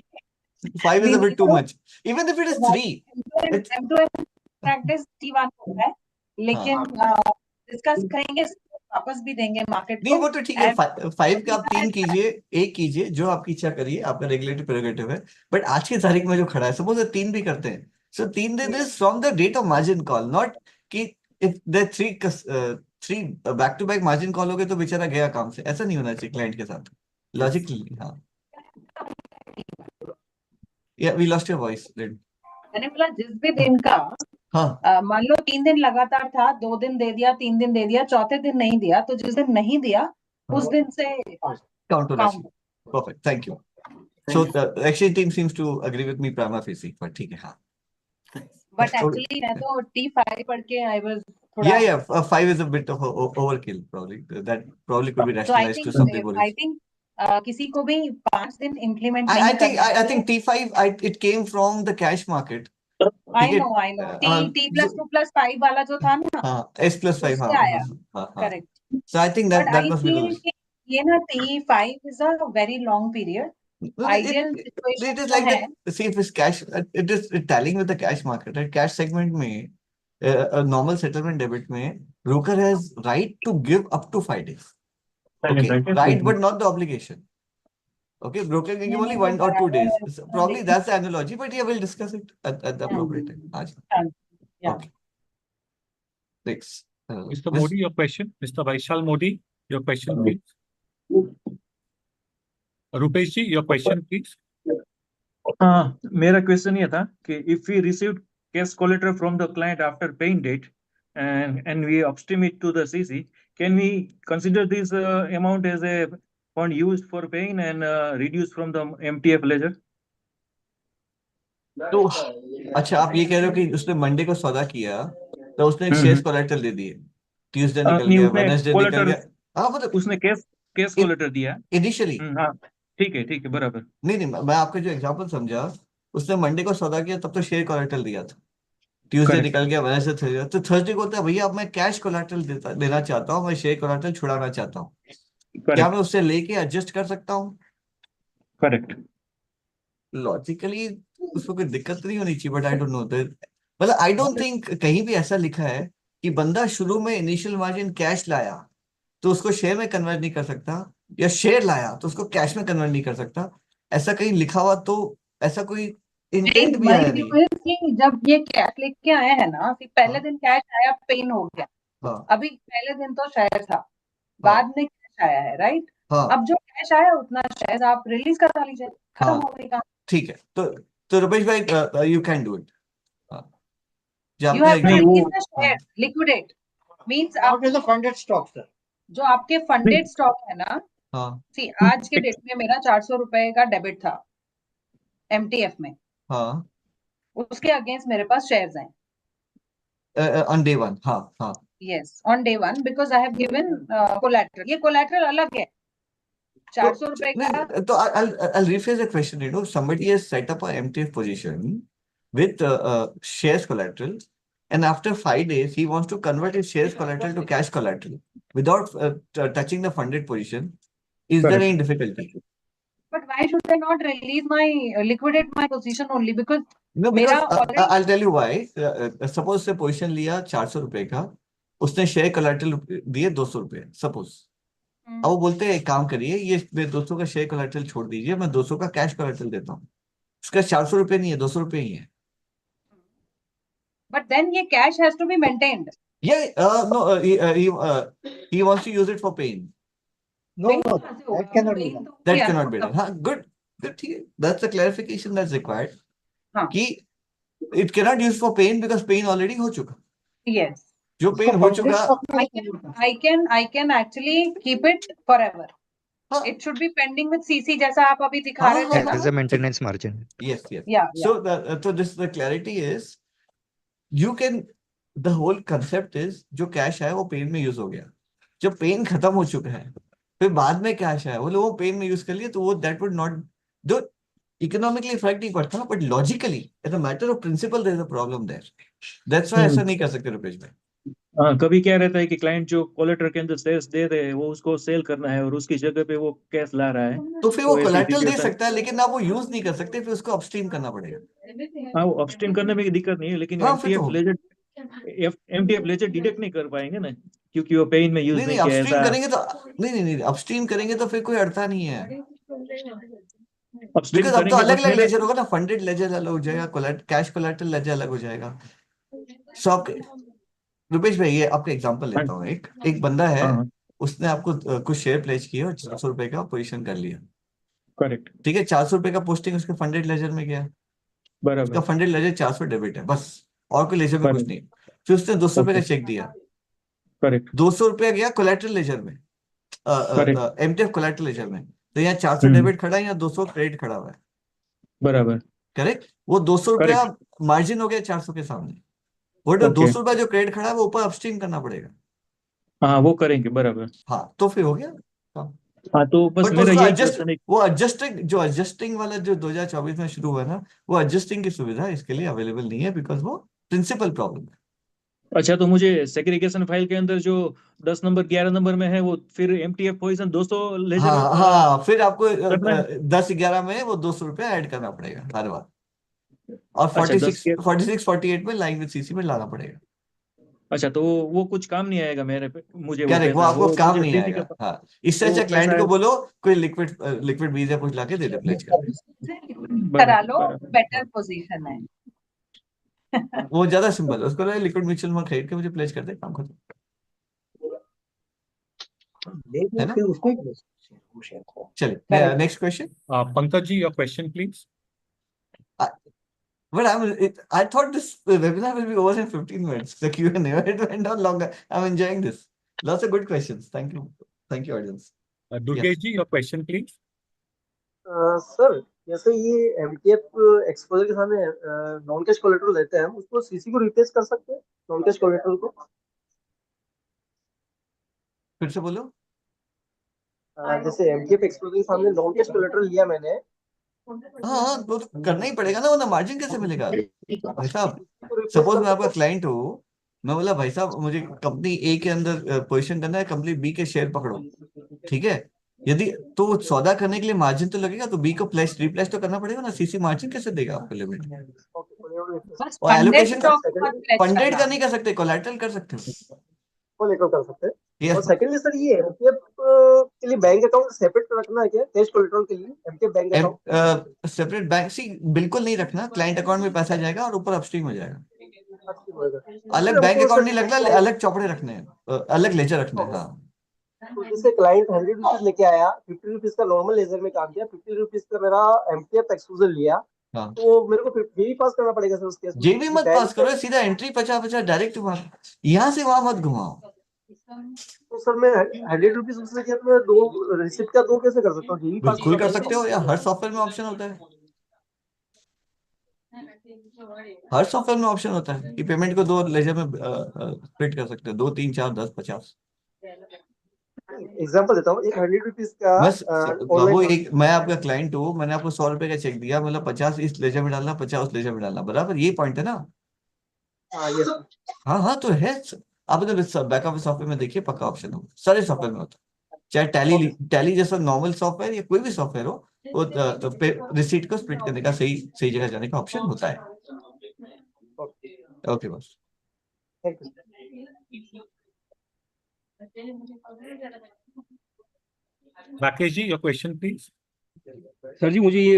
5 is a bit too much. Even if it is 3. M2M practice T1 होता है, लेकिन discuss करेंगे वापस भी देंगे मार्केट नहीं को। वो तो ठीक है, 5 का आप 3 And- कीजिए, एक कीजिए, जो आपकी इच्छा करिए, आपका रेगुलेटरी प्रेरोगेटिव है। बट आज की तारीख में जो खड़ा है, सपोज 3 भी करते हैं, सो 3 दिन is from the date of margin call, not कि if the 3 back to back margin call हो गए तो बेचारा गया काम से, ऐसा नहीं होना चाहिए क्लाइंट के साथ लॉजिकली। हाँ, या वी लॉस्ट योर वॉइस। मैंने बोला जिस भी दिन का हाँ, मान लो 3 दिन लगातार था, 2 दिन दे दिया, 3 दिन दे दिया, चौथे दिन नहीं दिया, तो जिस दिन नहीं दिया उस दिन से काउंट होना काउंट। चाहिए। Perfect, thank you. So actually team seems to agree with me prima facie, पर ठीक है। हाँ, बट एक्चुअली मैं तो T5 पढ़ के आई वाज थोड़ा, yeah, 5 is a bit of a overkill, probably. That probably could be तो आई rationalized to think some people. किसी को भी 5 दिन इम्प्लीमेंट I नहीं think करना I think T5 it came from the cash market. आई ठीक no है, T प्लस 2 प्लस 5 वाला जो था ना, हाँ, S+5, उससे हाँ आया। हाँ। Correct. So I think but that I must be the feel कि ये ना T5 is a very long period. no, ideal it is situation like है। that. See, if it's cash, it is tallying with the cash market, right? Cash segment में a normal settlement debit में broker has right to give up to 5 days. Okay, right, but not the obligation. Okay, broker can give नहीं only नहीं, वो 1 or 2 days. बराबर है, So probably that's the analogy, but yeah, we'll discuss it at the appropriate time. Yeah. Okay, next. Mr. Modi, your question. Mr. Vaishal Modi, your question, please. Rupesh ji, your question, please. हाँ, मेरा question ये था कि if we received cash collateral from the client after paying date and we upstream it to the CC, can we consider this amount as a fund used for paying and reduced from the MTF ledger? तो अच्छा, आप ये कह रहे हो कि उसने Monday को सौदा किया तो उसने एक शेयर कोलेटरल दे दिए, ट्यूसडे निकल नहीं, गया, उसने वेडनेसडे निकल collateral, गया। हाँ मतलब उसने कैश कोलेटरल दिया इनिशियली। हाँ, ठीक है बराबर। नहीं, मैं आपका जो एग्जांपल समझा, उसने मंडे को सौदा किया तब तो शेयर कोलेटरल दिया था, ट्यूसडे निकल गया, वेडनेसडे थर्सडे, तो थर्सडे को होता है भैया अब मैं कैश कोलेटरल देना चाहता हूँ, मैं शेयर कोलेटरल छुड़ाना चाहता हूँ, क्या मैं उससे लेके एडजस्ट कर सकता हूँ? करेक्ट। लॉजिकली उसको कोई दिक्कत नहीं होनी चाहिए, बट आई डोंट नो, मतलब आई डोंट थिंक कहीं भी ऐसा लिखा है कि बंदा शुरू में इनिशियल मार्जिन कैश लाया तो उसको शेयर में कन्वर्ट नहीं कर सकता, या शेयर लाया तो उसको कैश में कन्वर्ट नहीं कर सकता, ऐसा कहीं लिखा हुआ तो ऐसा कोई इंटेंट भी माय आया व्यू नहीं। इज कि जब ये कैश लेके आए हैं ना, फिर पहले हाँ, दिन कैश आया, पेन हो गया। हाँ, अभी पहले दिन तो शेयर था, हाँ, बाद में कैश आया है, राइट? हाँ, अब जो कैश आया उतना शेयर आप रिलीज करा लीजिए, खत्म हाँ, हो गई काम। ठीक है। तो रुपेश भाई, यू कैन डू इट। जो यू आपका हैव टू नहीं, एग्जाम, रिलीज वो द हाँ, शेयर, लिक्विडेट मींस What आप is the funded stock, sir? जो आपके फंडेड स्टॉक है ना, हाँ, सी आज के डेट में मेरा 400 रुपए का डेबिट था MTF में, हाँ, उसके अगेंस्ट मेरे पास शेयर्स हैं। ऑन डे 1, हाँ, हाँ। Yes, on day 1 because I have given collateral. ये कोलैटरल अलग है, 400 रुपए का। तो I'll rephrase the question. Somebody has set up a MTF position with shares collateral, and after 5 days, he wants to convert his shares collateral to cash collateral without touching the funded position. Is there any difficulty? But why should I not release liquidate my position only? Because No, मेरा because already I'll tell you why. Suppose से position लिया 400 रुपए का, उसने share collateral दिए 200 रुपए, suppose. अब वो बोलते हैं एक काम करिए, ये मेरे 200 का शेयर कोलेटरल छोड़ दीजिए, मैं 200 का कैश कोलेटरल देता हूँ। उसका 400 रुपए नहीं है, 200 रुपए ही है। but then ये cash has to be maintained. Yeah, no, he wants to use it for paying. No, that cannot be done. That cannot be done. हाँ, good, ठीक है. That's the clarification that's required. हाँ. कि it cannot use for paying because paying already हो चुका. Yes. जो pen हो चुका, I can actually keep it forever. हाँ, It should be pending with CC जैसा आप अभी दिखा रहे थे That ना? is a maintenance margin. yes. Yeah. So the clarity is, you can, the whole concept is, जो कैश है वो पेन में यूज हो गया, जब पेन खत्म हो चुका है फिर बाद में कैश है वो पेन में यूज कर लिया, तो वो दैट वुड नॉट, जो इकोनॉमिकली फर्क नहीं पड़ता, but logically as a matter of principle there is a problem there. That's why ऐसा नहीं कर सकते रुपेश भाई। हाँ, कभी क्या रहता है कि क्लाइंट जो कोलेटरल के अंदर शेयर्स दे रहे हैं वो उसको सेल करना है और उसकी जगह पे वो कैश ला रहा है, तो फिर वो ऐसी कोलेटरल दे situation- सकता है, लेकिन आप वो यूज नहीं कर सकते, फिर उसको अपस्ट्रीम करना पड़ेगा। हाँ, वो अपस्ट्रीम करने में दिक्कत नहीं है, लेकिन हाँ, फिर MTF तो लेजर MTF लेजर डिडक्ट नहीं कर पाएंगे ना, क्योंकि वो पेन में यूज नहीं नहीं नहीं, किया अपस्ट्रीम ऐसा। करेंगे तो नहीं, अपस्ट्रीम करेंगे तो फिर कोई अड़ता नहीं है, अपस्ट्रीम बिकॉज अब तो करेंगे अलग बट अलग मेरा लेजर होगा ना, फंडेड लेजर अलग हो जाएगा, कैश कोलेटरल लेजर अलग हो जाएगा। शॉप रुपेश भाई, ये आपका एग्जांपल लेता हूँ, एक बंदा है, हाँ उसने आपको कुछ शेयर प्लेज किए और 400 रुपए का पोजीशन कर लिया, करेक्ट, ठीक है, 400 रुपए का पोस्टिंग उसके फंडेड लेजर में गया, उसका बराबर फंडेड लेजर 400 डेबिट है बस, और कोई लेजर में कुछ बराबर, नहीं। फिर उसने 200 रुपए का ओके चेक दिया, करेक्ट 200 रुपया गया कोलेटरल लेजर में, करेक्ट, एमटीएफ कोलेटरल लेजर में, तो यहाँ 400 डेबिट खड़ा है, यहाँ 200 क्रेडिट खड़ा हुआ है, बराबर, करेक्ट। वो 200 रुपया करेक्ट, मार्जिन हो गया 400 के सामने, वो जो ओके 200 रुपया जो क्रेडिट खड़ा है वो ऊपर अपस्ट्रीम करना पड़ेगा। हाँ वो करेंगे बराबर। हाँ, तो फिर हो गया काम। हाँ तो बस बट मेरा उसका यही एडजस्ट, क्वेश्चन है। वो एडजस्टिंग वाला जो 2024 में शुरू हुआ ना, वो एडजस्टिंग की सुविधा इसके लिए अवेलेबल नहीं है, बिकॉज वो प्रिंसिपल प्रॉब्लम है। अच्छा तो मुझे सेग्रीगेशन फाइल के अंदर जो 10 नंबर 11 नंबर में है वो फिर MTF पोजीशन 200 लेजर हाँ हाँ, फिर आपको करना है। 10-11 में वो 200 रुपया ऐड करना पड़ेगा हर बार, और अच्छा 46-48 में लाइन विद सीसी में लाना पड़ेगा। अच्छा तो वो कुछ काम नहीं आएगा मेरे पे, मुझे वो करेक्ट, वो पैसा आपको वो काम मुझे नहीं सीसी आएगा। का हाँ, इससे वो अच्छा क्लाइंट पैसा को बोलो कोई लिक्विड बीज या कुछ लाके दे दे, प्लेज कर दे, करा लो, बराबर बेटर पोजीशन है। वो ज्यादा सिंपल है, उसको लिक्विड म्यूचुअल फंड खरीद के मुझे प्लेज कर दे, काम खत्म, ले है लो ना। फिर उसको ही वो शेयर को। चलिए, Correct. Next question. Pankaj ji, your question, please. But I thought this webinar will be over in 15 minutes. The Q&A, it went on longer. I'm enjoying this. Lots of good questions. Thank you. Thank you, audience. Durgesh ji, your question, please. Sir जैसे ये MTF exposure के सामने non cash collateral लेते हैं, हम उसको CC को replace कर सकते हैं, नॉन कैश कोलेटरल को। फिर से बोलो। जैसे एमटीएफ एक्सपोजर के सामने नॉन कैश कोलेटरल लिया मैंने, हाँ, वो तो करना ही पड़ेगा ना, वरना मार्जिन कैसे मिलेगा भाई साहब। को रिप्लेस सपोज कर मैं आपका सकते क्लाइंट हूँ, मैं बोला भाई साहब मुझे कंपनी ए के अंदर पोजीशन करना है, कंपनी बी के शेयर पकड़ो, ठीक है, यदि तो सौदा करने के लिए मार्जिन तो लगेगा, तो बी को प्लेस रिप्लेस तो करना पड़ेगा ना, सीसी मार्जिन कैसे देगा आपको लिमिट, बस और फंडेड एलोकेशन स्टॉक पर प्लेज फंडेड करना। का नहीं कर सकते, कोलैटरल कर सकते हो। कोलेटरल कर सकते हैं। Yes. और सेकंडली सर ये एमटीएफ के लिए बैंक अकाउंट सेपरेट रखना है क्या, कैश कोलेटरल के लिए MTF bank account? Separate bank सी बिल्कुल नहीं रखना, क्लाइंट अकाउंट में पैसा जाएगा और ऊपर अपस्ट्रीम हो जाएगा, अलग बैंक हमको अकाउंट सर नहीं लगना, जैसे अलग चौपड़े रखने हैं, अलग लेजर रखने हैं। हाँ, तो जैसे क्लाइंट 100 रुपीज लेके आया, 50 रुपीज का नॉर्मल लेजर में काम किया, 50 रुपीज का मेरा एमटीएफ एक्सपोजर लिया, हाँ, तो मेरे को जेबी पास करना पड़ेगा सर उस केस में? जेबी मत बैंक पास करो, सीधा एंट्री 50-50 डायरेक्ट वहां, यहाँ से वहां मत घुमाओ। तो सर मैं 100 रुपीज उसने किया, तो मैं दो रिसिप्ट का दो कैसे कर सकता हूँ? जेबी पास बिल्कुल करना कर पड़ेगा? सकते हो, या हर सॉफ्टवेयर में ऑप्शन होता है, हर सॉफ्टवेयर में ऑप्शन होता है कि पेमेंट को दो लेजर में स्प्लिट कर सकते हो, 2, 3, 4, 10, 50। एग्जाम्पल देता हूँ, एक 100 रुपीज का बस बाबू, ऑनलाइन। मैं आपका क्लाइंट हूँ, मैंने आपको 100 रुपए का चेक दिया, मतलब 50 इस लेजर में डालना, 50 उस लेजर में डालना, बराबर, ये पॉइंट है ना। हाँ हाँ, तो है, आप तो बैक ऑफिस सॉफ्टवेयर में देखिए, पक्का ऑप्शन हो, सारे सॉफ्टवेयर में होता है, चाहे टैली जैसा नॉर्मल सॉफ्टवेयर या कोई भी सॉफ्टवेयर हो, वो रिसीट को स्प्लिट करने का सही सही जगह जाने का ऑप्शन होता है। ओके बस। Rakesh ji, your question, please. Sir ji मुझे ये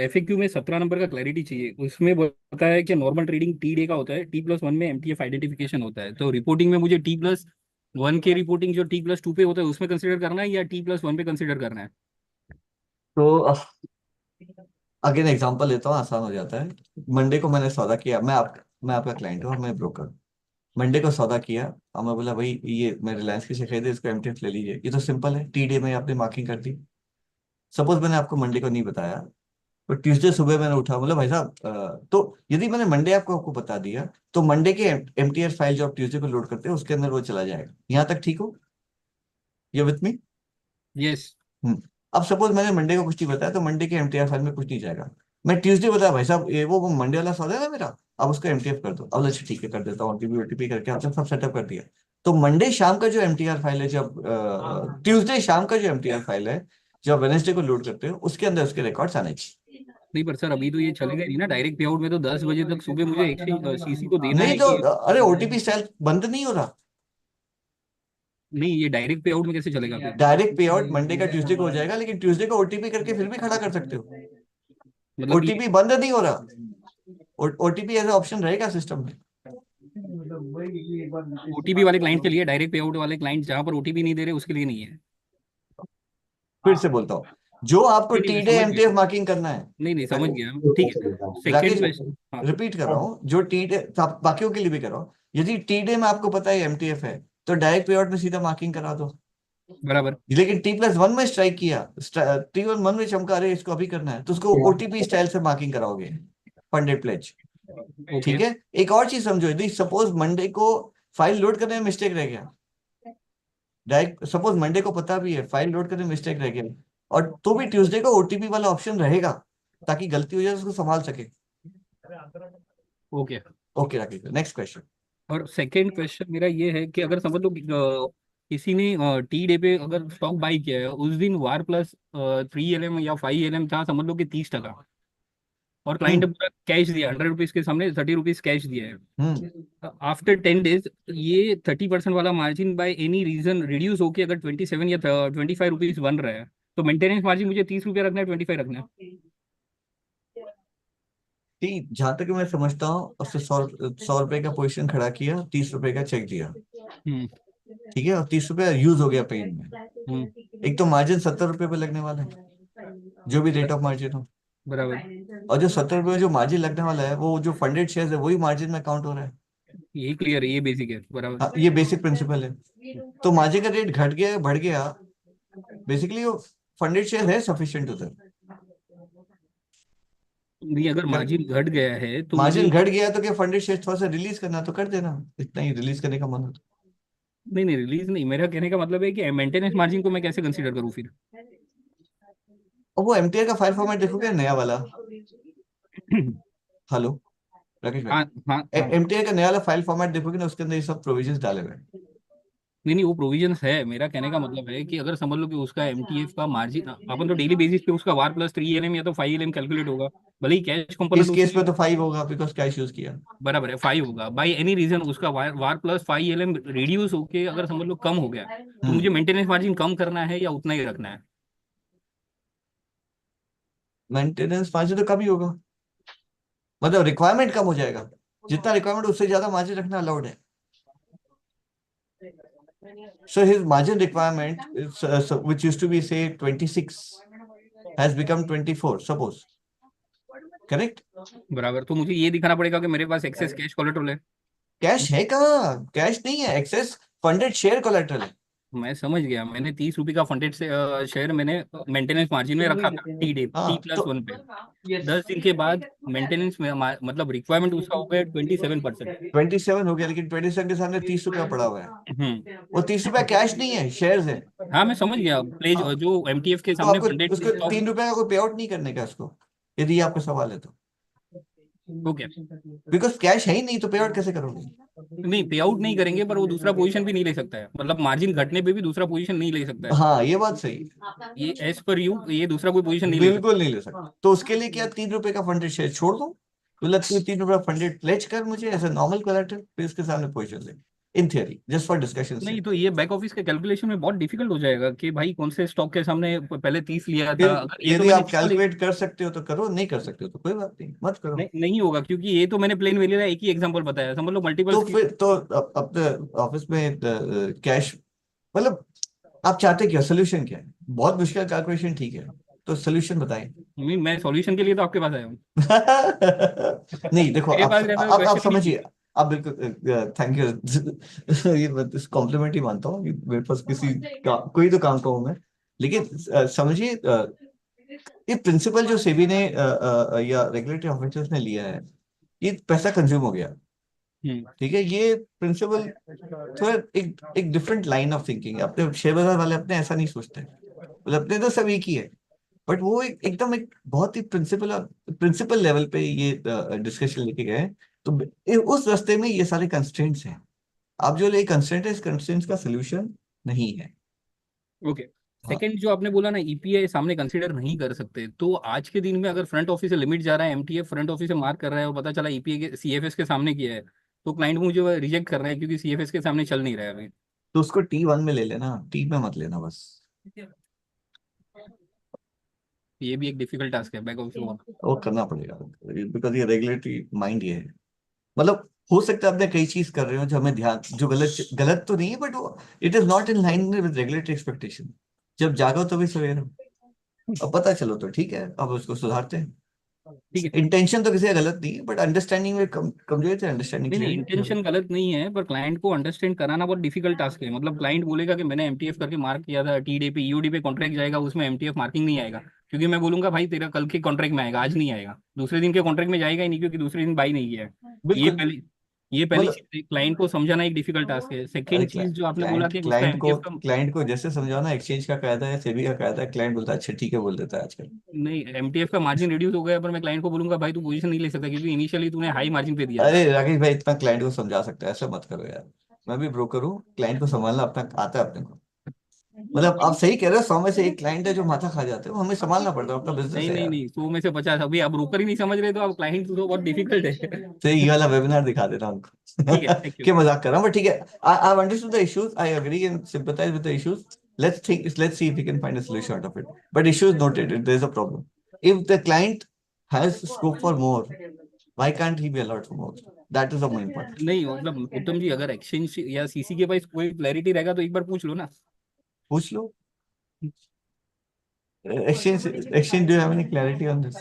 एफएक्यू में 17 नंबर का क्लैरिटी चाहिए। उसमें बताया है कि नॉर्मल ट्रेडिंग टी डे का होता है, T+1 में एमटीएफ आइडेंटिफिकेशन होता है, तो रिपोर्टिंग में मुझे T+1 के रिपोर्टिंग जो T+2 पे होता है उसमें कंसिडर करना है या T+1 पे कंसिडर करना है? तो अगेन एग्जांपल लेता हूँ, आसान हो जाता है। मंडे को मैंने सौदा किया, मैं आपका क्लाइंट हूँ और मैं ब्रोकर। मंडे को सौदा किया और मैं बोला भाई ये मैं रिलायंस की शेयर खरीदे, इसको एमटीएफ ले लीजिए, ये तो सिंपल है, टी डे में आपने मार्किंग कर दी। सपोज मैंने आपको मंडे को नहीं बताया, तो ट्यूसडे सुबह मैंने उठा, बोला भाई साहब तो यदि मैंने मंडे आपको बता दिया, तो मंडे के एमटीएफ फाइल जो आप ट्यूसडे को लोड करते हैं उसके अंदर वो चला जाएगा। यहाँ तक ठीक हो, ये विथ मी? यस। अब सपोज मैंने मंडे को कुछ नहीं बताया, तो मंडे के एमटीआर फाइल में कुछ नहीं जाएगा। मैं ट्यूसडे बताया भाई साहब ये वो मंडे वाला सौदा है ना मेरा, अब उसको एमटीएफ कर दो। अब अच्छा ठीक है, कर देता हूँ, ओटीपी करके आपने सब सेटअप कर दिया। तो मंडे शाम का जो एमटीआर फाइल है, जब ट्यूसडे शाम का जो एमटीआर फाइल है, जब वेडनेसडे को लोड करते हो, उसके अंदर उसके रिकॉर्ड्स आने चाहिए। नहीं पर सर अभी तो ये चलेगा नहीं ना, डायरेक्ट पे आउट में तो 10 बजे तक सुबह मुझे एक सीसी को देना नहीं है तो कि अरे ओटीपी स्टाइल बंद नहीं हो रहा। नहीं, ये डायरेक्ट पे आउट में कैसे चलेगा फिर? डायरेक्ट पे आउट मंडे का ट्यूसडे को हो जाएगा, लेकिन ट्यूसडे को ओटीपी करके फिर भी खड़ा कर सकते हो। मतलब कि ओटीपी बंद नहीं हो रहा, ओटीपी एज ऑप्शन रहेगा सिस्टम में। ओटीपी वाले क्लाइंट के लिए, डायरेक्ट पे आउट वाले क्लाइंट जहां पर ओटीपी नहीं दे रहे उसके लिए नहीं है। फिर से बोलता हूँ, जो आपको नहीं नहीं, मैं टी डे समझ एमटीएफ गया। मार्किंग करना है, नहीं नहीं, समझ गया। ठीक है सर, सेकंड राकेश क्वेश्चन। हाँ रिपीट कर रहा हूँ, जो टी डे बाकियों के लिए भी कर रहा हूँ, यदि टी डे में आपको पता है एमटीएफ है तो डायरेक्ट पे आउट में सीधा मार्किंग करा दो। बराबर। लेकिन T+1 में स्ट्राइक किया, T1 में चमका रहे इसको अभी करना है, तो उसको ओटीपी स्टाइल से मार्किंग कराओगे, फंडेड प्लेज। ओके। ठीक है, एक और चीज समझो, यदि सपोज मंडे को फाइल लोड करने में मिस्टेक रह गया, डायरेक्ट सपोज मंडे को पता भी है फाइल लोड करने में मिस्टेक रह गया, और तो भी ट्यूसडे को ओटीपी वाला ऑप्शन रहेगा, ताकि गलती हो जाए तो उसको संभाल सके। Okay. Okay Rakesh, next question. और सेकंड क्वेश्चन मेरा ये है कि अगर समझ लो कि, किसी ने टी डे पे अगर स्टॉक बाई किया है, उस दिन वार प्लस 3 LM या 5 LM था, समझ लो कि 30%, और क्लाइंट ने पूरा कैश दिया, 100 रुपीज के सामने 30 रुपीज कैश दिया है। आफ्टर 10 डेज ये 30% वाला margin by any reason reduce होके अगर 27 या 25 रुपीज बन रहा है, तो मेंटेनेंस मार्जिन मुझे 30 रुपया रखना है, 25 रखना है? ठीक, जहां तक मैं समझता हूँ, उससे 100 रुपए का पोजीशन खड़ा किया, 30 रुपए का चेक दिया, हम्म ठीक है, और 30 रुपया यूज हो गया पेन में। हम्म एक तो मार्जिन 70 रुपए पे लगने वाला है, जो भी रेट ऑफ मार्जिन हो, बराबर। और जो 70 रुपए में जो मार्जिन लगने वाला है, वो जो फंडेड शेयर है वही मार्जिन में काउंट हो रहा है। यही क्लियर है, ये बेसिक है, हाँ, बराबर। ये बेसिक प्रिंसिपल है। तो मार्जिन का रेट घट गया बढ़ गया, बेसिकली वो फंडेड शेयर है सफिशिएंट उधर। नहीं, अगर मार्जिन घट गया है तो मार्जिन मुझे, घट गया तो क्या फंडेड शेयर थोड़ा सा रिलीज करना तो कर देना, इतना ही रिलीज करने का मन हो तो। नहीं नहीं रिलीज नहीं, मेरा कहने का मतलब है कि मेंटेनेंस मार्जिन को मैं कैसे कंसीडर करूँ फिर? और वो एमटीआर का फाइल फॉर्मेट देखोगे नया वाला। हेलो राकेश भाई, हाँ हाँ हाँ। एमटीआर का नया वाला फाइल फॉर्मेट देखोगे ना, उसके अंदर ये सब प्रोविजंस डाले हुए हैं। नहीं नहीं, वो प्रोविजंस है, मेरा कहने का मतलब है कि अगर समझ लो कि उसका एमटीएफ का मार्जिन अपन तो डेली बेसिस पे उसका वार प्लस 3 LM या तो 5 LM कैलकुलेट होगा, भले ही कैश इस कंपोनेंट केस उसमें में तो 5 होगा बिकॉज कैश यूज किया। बराबर है, 5 होगा। बाई एनी रीजन उसका वार प्लस 5 LM रिड्यूस होके अगर समझ लो कम हो गया, तो मुझे मेंटेनेंस मार्जिन कम करना है या उतना ही रखना है? मेंटेनेंस मार्जिन तो कम ही होगा, मतलब रिक्वायरमेंट कम हो जाएगा, जितना रिक्वायरमेंट उससे ज्यादा मार्जिन रखना अलाउड है। So his margin requirement is, which used to be say 26 has become 24 suppose, correct? बराबर, तो मुझे ये दिखाना पड़ेगा कि मेरे पास एक्सेस कैश कोलेटरल है। कैश है कहाँ, कैश नहीं है, एक्सेस फंडेड शेयर कोलेटरल है। मैं समझ गया, मैंने 30 रुपये का फंडेड से शेयर मैंने मेंटेनेंस मार्जिन में रखा था टी प्लस तो 1 पे। 10 दिन के बाद मेंटेनेंस में मतलब रिक्वायरमेंट उसका हो गया 27%। 27 हो गया, लेकिन 27 के सामने 30 रुपया पड़ा हुआ है, वो 30 रुपया कैश नहीं है, शेयर्स है। हाँ मैं समझ गया, प्लेज हाँ, जो एमटीएफ के तो सामने आपको फंडेड उसको स्टॉक। 3 रुपया का कोई पे आउट नहीं करने का उसको, यदि ये आपका सवाल है तो, ओके। बिकॉज कैश है ही नहीं तो पे आउट कैसे करोगे? नहीं पे आउट नहीं करेंगे, पर वो दूसरा पोजीशन भी नहीं ले सकता है, मतलब मार्जिन घटने पे भी दूसरा पोजीशन नहीं ले सकता है। हाँ ये बात सही है, ये एज पर यू ये दूसरा कोई पोजीशन नहीं ले सकता। बिल्कुल नहीं ले सकता। तो उसके लिए क्या 3 रुपए का फंडेड शेयर छोड़ दो, बोला तू 3 रुपया फंडेड प्लेज कर मुझे एज ए नॉर्मल कोलेटरल, फिर उसके सामने पोजीशन ले, in theory just for discussion से। नहीं तो ये बैक ऑफिस के कैलकुलेशन में बहुत डिफिकल्ट हो जाएगा कि भाई कौन से स्टॉक के सामने पहले 30 लिया फिर था, अगर ये तो यदि मैंने आप कैलकुलेट कर सकते हो तो करो, नहीं कर सकते हो तो कोई बात नहीं, मत करो। नहीं नहीं होगा, क्योंकि ये तो मैंने प्लेन वेलिया एक ही एग्जांपल बताया, समझ लो मल्टीपल तो फिर तो अपने ऑफिस में कैश, मतलब आप चाहते क्या, सोल्यूशन क्या है? बहुत मुश्किल कैलकुलेशन, ठीक है, तो सोल्यूशन बताएं। मैं सॉल्यूशन के लिए तो आपके पास आया हूँ। नहीं देखो, मेरे पास रहता तो आप क्वेश्चन नहीं समझिए, आप बिल्कुल थैंक यू ये मैं कॉम्प्लीमेंट ही मानता हूँ कि मेरे पास कोई तो काम का हूँ मैं, लेकिन समझिए, ये प्रिंसिपल जो सेबी ने या रेगुलेटरी ऑफिसर्स ने लिया है, ये पैसा कंज्यूम हो गया, ठीक है, ये प्रिंसिपल थोड़ा एक डिफरेंट लाइन ऑफ थिंकिंग है। अपने शेयर बाजार वाले अपने ऐसा नहीं सोचते, मतलब अपने तो सब एक ही है, बट वो एकदम एक बहुत ही प्रिंसिपल लेवल पे ये डिस्कशन लेके गए हैं। तो उस रास्ते में ये सारे कंस्ट्रेंट्स हैं, आप जो ले कंस्ट्रेंट है, इस कंस्ट्रेंट्स का सोल्यूशन नहीं है। ओके सेकंड जो आपने बोला ना ईपीआई सामने कंसीडर नहीं कर सकते, तो आज के दिन में अगर फ्रंट ऑफिस से लिमिट जा रहा है, एमटीएफ फ्रंट ऑफिस से मार्क कर रहा है और पता चला ईपीआई के सीएफएस के सामने किया है, तो क्लाइंट मुझे रिजेक्ट कर रहा है क्योंकि सीएफएस के सामने चल नहीं रहा है अभी। तो उसको T1 में ले लेना, टी में मत लेना बस। ये भी एक डिफिकल्ट टास्क है बैक ऑफिस को। वो करना पड़ेगा बिकॉज ये रेगुलेटरी माइंड ये है। मतलब हो सकता है आपने कई चीज कर रहे हो जो हमें ध्यान, जो गलत गलत तो नहीं है, बट वो it is not in line with regulatory expectation. जब जागो तभी सवेरे हो, अब पता चलो तो ठीक है, अब उसको सुधारते हैं। ठीक है, इंटेंशन तो किसी का गलत नहीं है, बट अंडरस्टैंडिंग में कमजोरी थे, अंडरस्टैंडिंग नहीं क्लियर। इंटेंशन गलत नहीं है, पर क्लाइंट को अंडरस्टैंड कराना बहुत डिफिकल्ट टास्क है। मतलब क्लाइंट बोलेगा कि मैंने एमटीएफ करके मार्क किया था, टीडे पे ईओडी पे कॉन्ट्रैक्ट जाएगा, उसमें एमटीएफ मार्किंग नहीं आएगा, क्योंकि मैं बोलूंगा भाई तेरा कल के कॉन्ट्रैक्ट में आएगा, आज नहीं आएगा, दूसरे दिन के कॉन्ट्रैक्ट में जाएगा ही नहीं, क्योंकि दूसरे दिन बाई नहीं किया है। बिल्कुल। ये पहली मतलब चीज क्लाइंट को समझाना एक डिफिकल्ट टास्क है। अरे सेकंड चीज जो आपने बोला क्लाइंट कि उसका क्लाइंट को एमटीएफ का, क्लाइंट को जैसे समझाओ ना, एक्सचेंज का कायदा है, सेबी का कायदा है, क्लाइंट बोलता है अच्छा ठीक है बोल देता है आजकल। नहीं एमटीएफ का मार्जिन रिड्यूस हो गया, पर मैं क्लाइंट को बोलूंगा भाई तू पोजीशन नहीं ले सकता, क्योंकि इनिशियली तूने हाई मार्जिन पे दिया था। अरे राकेश भाई, इतना क्लाइंट को समझा सकता है, ऐसा मत करो यार। मैं भी ब्रोकर हूँ, क्लाइंट को संभालना अपना आता है अपने को। मतलब आप सही कह रहे हो, 100 में से एक क्लाइंट है जो माथा खा जाते हैं, वो हमें संभालना पड़ता है, अपना बिजनेस नहीं है नहीं यार। नहीं, 100 में से 50, अभी आप ब्रोकर ही नहीं समझ रहे तो आप क्लाइंट तो बहुत डिफिकल्ट है। तो ये वाला वेबिनार दिखा देना ठीक है, उनको। Thank you. क्या मजाक कर रहा हूँ, बट ठीक है। I understood the issues, I agree and sympathise with the issues. Let's see if we can find a solution out of it. But issue is noted, there is a problem. If the client has scope for more, why can't he be allowed for more? That is the main point. नहीं मतलब उत्तम जी, अगर exchange या CC के पास कोई clarity रहेगा तो एक बार पूछ लो ना। पूछ लो। Exchange, do you have any clarity on this?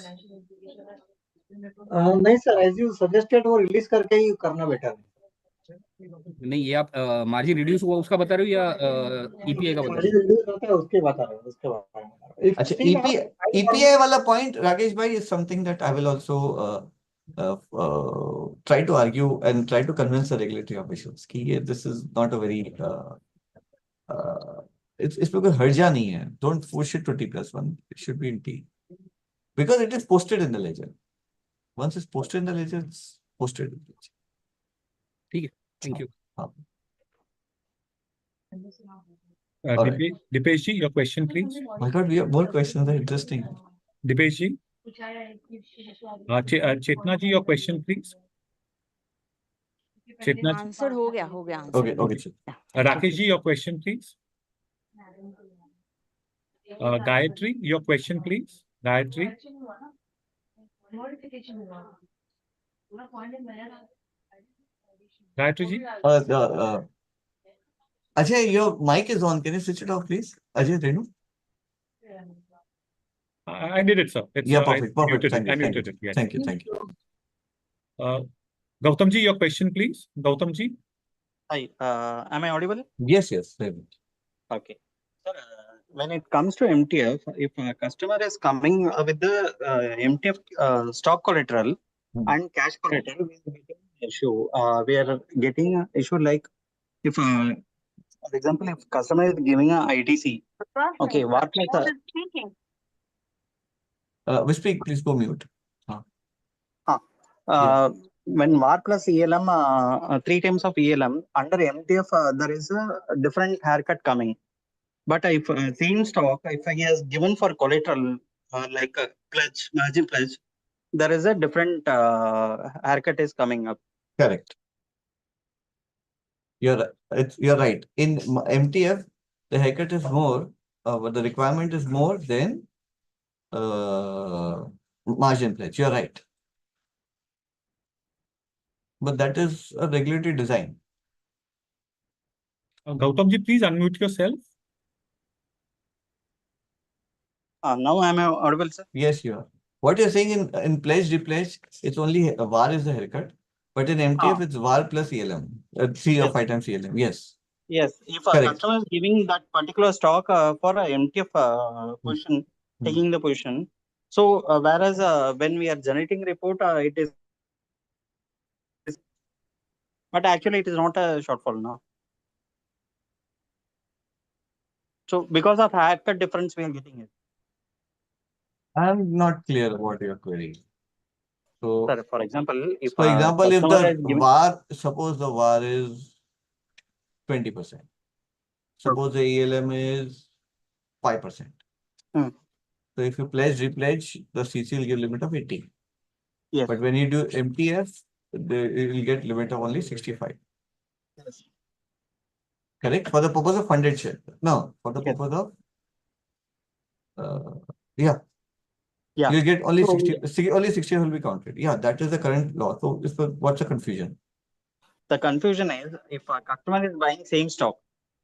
नहीं सर, एज यू सजेस्टेड वो रिलीज करके ही करना बेटर है। नहीं ये आप मार्जिन रिड्यूस हुआ उसका बता रहे हो या ईपीआई का बता रहे मार्जिन रिड्यूस होता है उसके बता रहे हो, उसके बारे में। If अच्छा, still EPI आप EPI वाला point, Rakesh bhai, is something that I will also try to argue and try to convince the regulatory officials कि ये this is not a very इसमें कोई हर्जा नहीं है. Don't push it to T+1. It should be in T because it is posted in the ledger. Once it's posted in the ledger, it's posted in the ledger. ठीक है, thank you. हाँ. All right. Dipesh ji, your question, please. My God, we have more questions. They're interesting. Dipesh ji. Chetna ji, your question, please. Chetna ji. Answer हो गया answer. Okay, okay. Rakesh ji, your question, please. Gayatri, your question, please. Gayatri. Gayatri ji. Ajay, your mic is on. Can you switch it off, please? Ajay, Renu? I did it, sir. It's, Yeah, perfect. Perfect. Thank you. I muted it. Yes. Thank you. Thank you. Gautam ji, your question, please. Gautam ji. Hi, am I audible? Yes, yes. Very good. Okay. Sir, when it comes to MTF, if a customer is coming with the MTF stock collateral and cash collateral, we are getting an issue. We are getting an issue like if, for example, if customer is giving a ITC, okay, what like We speak, please go mute. when VAR plus ELM, 3 times of ELM, under MTF, there is a different haircut coming. But if same stock, if he has given for collateral, like a pledge, margin pledge, there is a different haircut is coming up. Correct. You're right. In MTF, the haircut is more, but the requirement is more than margin pledge. You're right. But that is a regulatory design. Gautam ji, please unmute yourself. Now am I audible, sir? Yes, you are. What you're saying in pledge repledge, it's only VAR is the haircut, but in MTF it's VAR plus ELM, 3 or 5 times ELM. Yes. Yes. If a customer is giving that particular stock for a MTF position, taking the position. So whereas when we are generating report, it is, but actually it is not a shortfall now. So because of haircut difference, we are getting it. I'm not clear about your query. So, sir, for example, if if the giving... VAR, suppose the VAR is 20%, suppose the ELM is 5%. Hmm. So if you pledge, repledge, the CC will give limit of 80. Yes. But when you do MTF, you will get limit of only 65. Yes. Correct? For the purpose of funded share. No, for the Yes. purpose of, yeah. Yeah. You'll get only So, 60, only 60 will be counted. Yeah, that is the current law. So what's the confusion? the confusion is if a customer is buying same stock,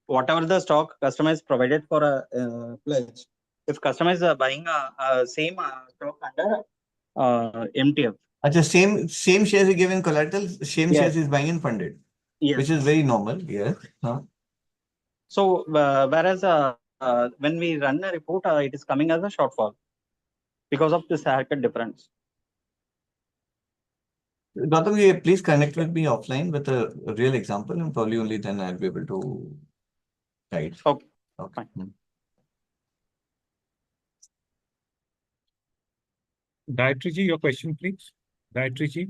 whatever the stock customer is provided for a pledge, if customer is buying a same stock under MTF. Achha, same shares you give in collateral, same Yes. shares is buying in funded, Yes. which is very normal. Yes. Huh? So whereas when we run a report, it is coming as a shortfall because of this haircut difference. Gautam, please connect with me offline with a real example, and probably only then I'll be able to guide. Okay. Okay. Gayatri ji, your question, please. Gayatri ji.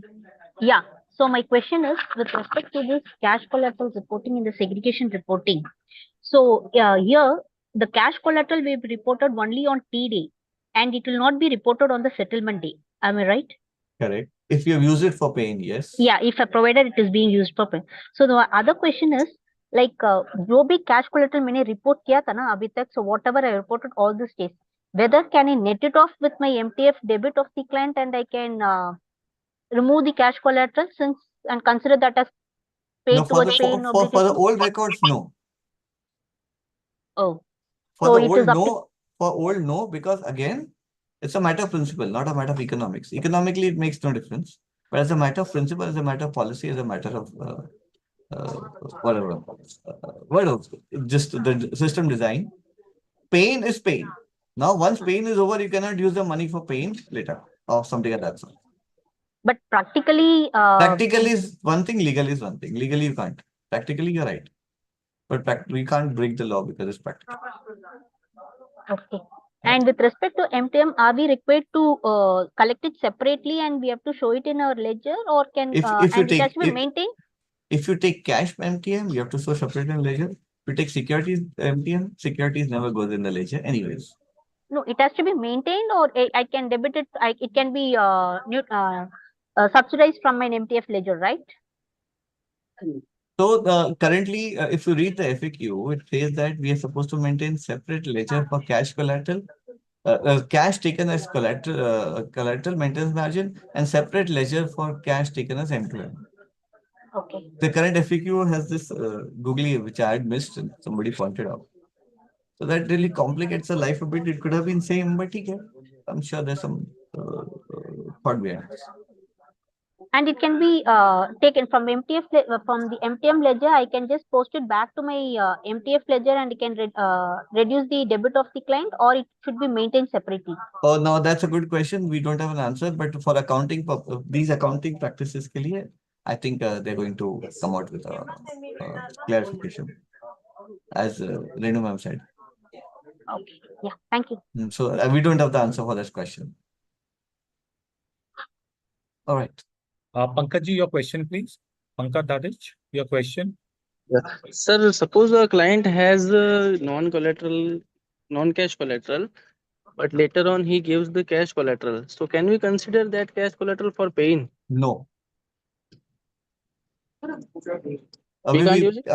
Yeah. So my question is with respect to this cash collateral reporting in the segregation reporting. So here the cash collateral will be reported only on T day and it will not be reported on the settlement day. Am I right? Correct. If you use it for paying, yes. Yeah, if a provided it is being used for paying. So the other question is like जो भी cash collateral मैंने report किया था ना अभी तक, so whatever I reported all these days, whether can I net it off with my MTF debit of the client and I can remove the cash collateral since and consider that as paid No, for towards the paying for the obligation? old records, no. Oh, For so the it old, is up to no. For old, no, because again, it's a matter of principle, not a matter of economics. Economically, it makes no difference. But as a matter of principle, as a matter of policy, as a matter of whatever, what else? Just the system design. Pain is pain. Now, once pain is over, you cannot use the money for pain later or something like that sort. but practically Practical is one thing, legal is one thing. Legally, you can't. Practically, you're right. But we can't break the law because it's practical. okay. And with respect to MTM, are we required to collect it separately and we have to show it in our ledger, or can If you and it has take to be maintained? if you take cash MTM, you have to show separate in ledger. If you take securities MTM, securities never goes in the ledger anyways. No, it has to be maintained, or I can debit it. It can be subsidized from my MTF ledger, right? So currently, if you read the FAQ, it says that we are supposed to maintain separate ledger for cash collateral, cash taken as collateral maintenance margin, and separate ledger for cash taken as M2M. Okay. The current FAQ has this googly, which I had missed, and somebody pointed out. So that really complicates the life a bit. It could have been same, but okay. I'm sure there's some thought behind this. And it can be taken from MTF from the MTM ledger. I can just post it back to my MTF ledger, and it can reduce the debit of the client, or it should be maintained separately. Oh, no, that's a good question. We don't have an answer, but for accounting, these accounting practices, ke liye, I think they're going to come out with a clarification, as Renu ma'am said. Okay. Yeah. Thank you. So we don't have the answer for this question. All right. Pankaj ji, your question, please. Pankaj Dadich, your question. Yeah. Sir, suppose a client has non-collateral, non-cash collateral, but later on he gives the cash collateral. So can we consider that cash collateral for paying? No. We can't use it?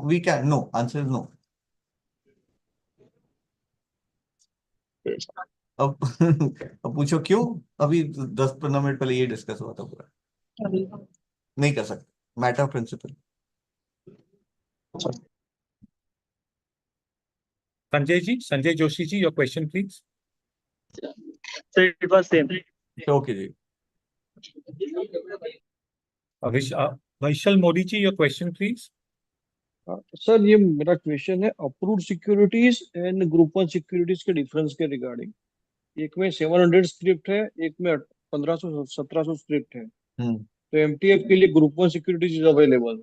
We can. No. Answer is no. अब पूछो क्यों? अभी 10-15 minute पहले ये discuss हुआ था पूरा. नहीं कर सकते. Matter of principle. Sanjay Joshi ji, your question, please. So it was same. Okay ji. Vaishal Modi ji, your question, please. Sir ये मेरा क्वेश्चन है approved securities and group 1 securities के डिफरेंस के रिगार्डिंग. एक में 700 स्क्रिप्ट है, एक में 1500-1700 स्क्रिप्ट है. तो एमटीएफ के लिए group 1 securities is available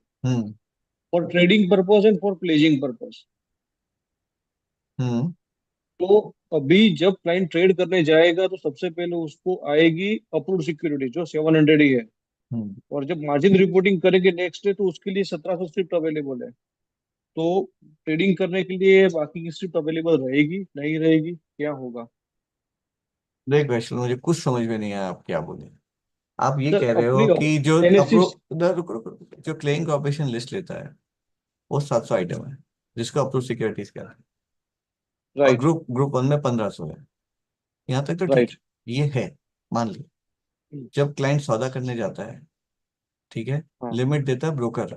for trading purpose and for pledging purpose. तो अभी जब क्लाइंट ट्रेड करने जाएगा तो सबसे पहले उसको आएगी अप्रूव्ड सिक्योरिटी जो 700 ही है, और जब मार्जिन रिपोर्टिंग करेंगे नेक्स्ट डे तो उसके लिए 1700 स्क्रिप्ट अवेलेबल है. तो ट्रेडिंग करने के लिए बाकी की स्क्रिप्ट अवेलेबल रहेगी नहीं रहेगी, क्या होगा? देख वैष्णव, मुझे कुछ समझ में नहीं आया आप क्या बोले। आप ये सर कह रहे अपनी हो कि जो एनएससी, अप्रूव जो क्लेम कॉर्पोरेशन लिस्ट लेता है वो 700 आइटम है, जिसको अप्रूव सिक्योरिटीज कहते हैं, और राइट ग्रुप ग्रुप वन में 1500 है। यहाँ तक तो ठीक राइट, है, ये है, मान लिया। जब क्लाइंट सौदा करने जाता है, ठीक है, हाँ लिमिट देता है ब्रोकर।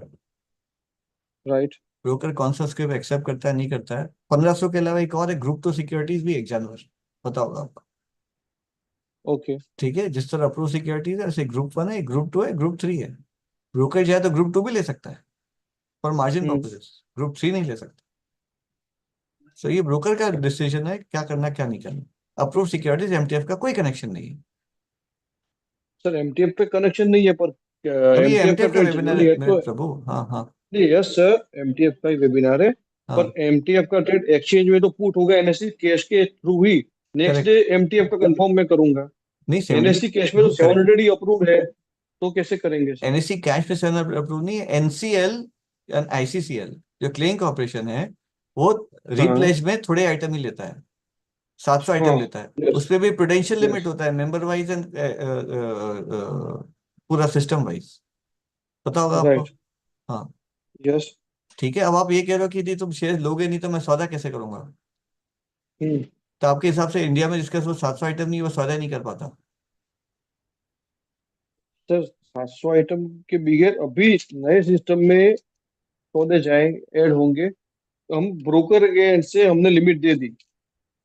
राइट, ब्रोकर कौन सा स्क्रिप्ट एक्सेप्ट करता है नहीं करता है। 1500 के अलावा एक और है, ग्रुप टू सिक्योरिटीज भी एक जानवर, पता होगा आपको। ओके, ठीक है, जिस तरह अप्रूव सिक्योरिटीज है ऐसे ग्रुप वन है, ग्रुप टू है, ग्रुप थ्री है। ब्रोकर चाहे तो ग्रुप टू भी ले सकता है, पर मार्जिन हम्म, पर्पसेस ग्रुप थ्री नहीं ले सकता। सो ये ब्रोकर का डिसीजन है क्या करना क्या नहीं करना। अप्रूव सिक्योरिटीज एमटीएफ का कोई कनेक्शन नहीं है। सर एमटीएफ पे कनेक्शन नहीं है, पर अभी ये एमटीएफ का एमटीएफ का ट्रेड वेबिनार जनरली है है मेरे तो प्रभु। हाँ हाँ नहीं, यस सर एमटीएफ का ही वेबिनार है, पर हाँ, एमटीएफ का ट्रेड एक्सचेंज में तो पुट होगा एनएससी कैश के थ्रू ही। Next day correct. एमटीएफ का कंफर्म मैं करूंगा। नहीं सेवेंटी, एनएससी कैश में तो करेक्ट। 700 ही अप्रूव है, तो कैसे करेंगे सर? एनएससी कैश पे सेवन अप्रूव नहीं है, एनसीएल एंड आईसीसीएल जो क्लेम कॉर्पोरेशन है वो हाँ रिप्लेस में थोड़े आइटम ही लेता है, 700 हाँ, आइटम लेता है। यस उसपे भी प्रोटेंशियल लिमिट यस होता है, मेंबर वाइज एंड पूरा सिस्टम वाइज, पता होगा आपको। राइट, हाँ, यस, ठीक है। अब आप ये कह रहे हो कि यदि तुम शेयर लोगे नहीं तो मैं सौदा कैसे करूंगा। हम्म, तो आपके हिसाब से इंडिया में जिसके पास 700 आइटम नहीं है, वो सौदा नहीं कर पाता। सर 700 आइटम के बगैर अभी नए सिस्टम में सौदे जाए ऐड होंगे, तो हम ब्रोकर के एंड से हमने लिमिट दे दी,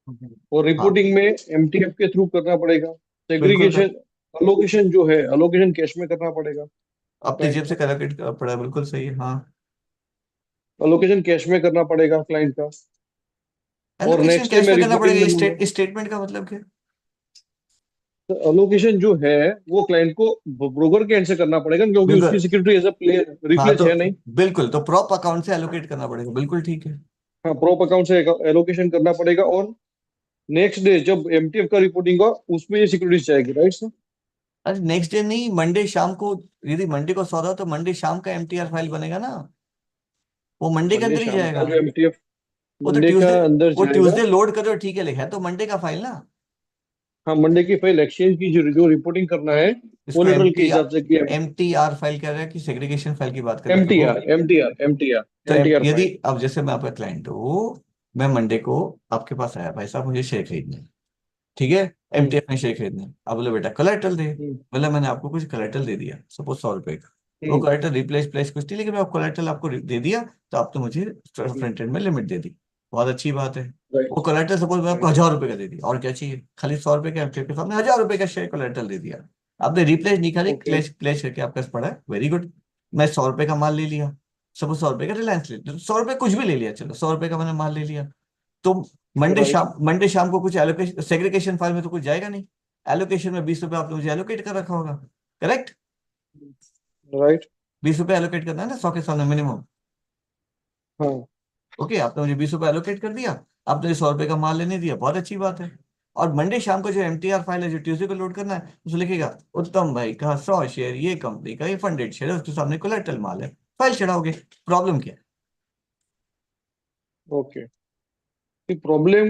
और हाँ रिपोर्टिंग में एमटीएफ के थ्रू करना पड़ेगा। बिल्कुल सेग्रीगेशन, कर, अलोकेशन जो है अलोकेशन कैश में करना पड़ेगा अपनी क्लाइंट जेब से का, कैलकुलेट पड़ा है, बिल्कुल सही है हाँ। अलोकेशन कैश में करना पड़ेगा क्लाइंट का, और एलोकेशन नेक्स्ट डे कैश मैं में करना रिपोर्टिंग पड़ेगा, में दूंगा। स्टेटमेंट का मतलब क्या। तो अलोकेशन जो है वो क्लाइंट को ब्रोकर के एंड से करना पड़ेगा, क्योंकि उसकी बिल्कुल। सिक्योरिटी एज अ प्ले हाँ रिप्लेस तो है नहीं। बिल्कुल, तो प्रॉप अकाउंट से एलोकेट करना पड़ेगा, बिल्कुल ठीक है। हाँ, प्रोप अकाउंट से एलोकेशन करना पड़ेगा, और नेक्स्ट डे जब एमटीएफ का रिपोर्टिंग होगा उसमें ये सिक्योरिटी जाएगी, राइट सर? अरे नेक्स्ट डे नहीं, मंडे शाम को। यदि मंडे को सौदा हो तो मंडे शाम का एमटीआर फाइल बनेगा ना, वो मंडे के मंडे अंदर ही शाम का जाएगा। जो एमटीएफ वो तो मंडे का ट्यूसडे, अंदर वो जाएगा। ट्यूसडे लोड करो ठीक है, लिखा है तो मंडे का फाइल ना। हाँ, मंडे की फाइल एक्सचेंज की जो रिपोर्टिंग करना है इसको कोलेटरल के हिसाब से किया। एमटीआर फाइल कह रहा है कि सेग्रीगेशन फाइल की बात कर रहे हो प्रभु। एमटीआर एमटीआर एमटीआर तो एमटीआर यदि फाइल। अब जैसे मैं आपका क्लाइंट हूँ, मैं मंडे को आपके पास आया, भाई साहब मुझे शेयर खरीदने हैं, ठीक है, हम्म एमटीएफ में शेयर खरीदने हैं। आप बोले बेटा कलेक्टर दे, हम्म मतलब मैंने आपको कुछ कलेक्टर दे दिया, सपोज 100 रुपए का। वो हम्म कलेक्टर रिप्लेस प्लेस कुछ नहीं, लेकिन मैं कलेक्टर आपको दे दिया, तो आप तो मुझे हम्म, फ्रंट एंड में लिमिट दे दी, बहुत अच्छी बात है। राइट वो कलेक्टर सपोज मैं आपको राइट, 1000 रुपए का दे दिया, और क्या चाहिए, खाली 100 रुपए के एमटीएफ के सामने 1000 रुपए का शेयर कलेक्टर दे दिया। आपने रिप्लेस नहीं, खाली ओके प्लेस प्लेस करके आपके पास पड़ा है, वेरी गुड। मैं 100 रुपए का माल ले लिया, सपोज 100 रुपए का रिलायंस ले लिया, 100 रुपए कुछ भी ले लिया, चलो 100 रुपए का मैंने माल ले लिया। तो राइट मंडे शाम को कुछ एलोकेशन सेग्रीगेशन फाइल में तो कुछ जाएगा नहीं। एलोकेशन में 20 रुपए आपने मुझे एलोकेट कर रखा होगा, करेक्ट। राइट, 20 रुपए एलोकेट करना है ना 100 के सामने मिनिमम। हाँ ओके, आपने मुझे 20 रुपए एलोकेट कर दिया, आपने 100 रुपए का माल लेने दिया, बहुत अच्छी बात है। और मंडे शाम को जो एमटीआर फाइल है जो ट्यूसडे को लोड करना है, उसमें लिखेगा उत्तम भाई का 100 शेयर, ये कंपनी का ये फंडेड शेयर है, उसके सामने कोलेटरल माल है, फाइल चढ़ाओगे। प्रॉब्लम क्या है। ओके। प्रॉब्लम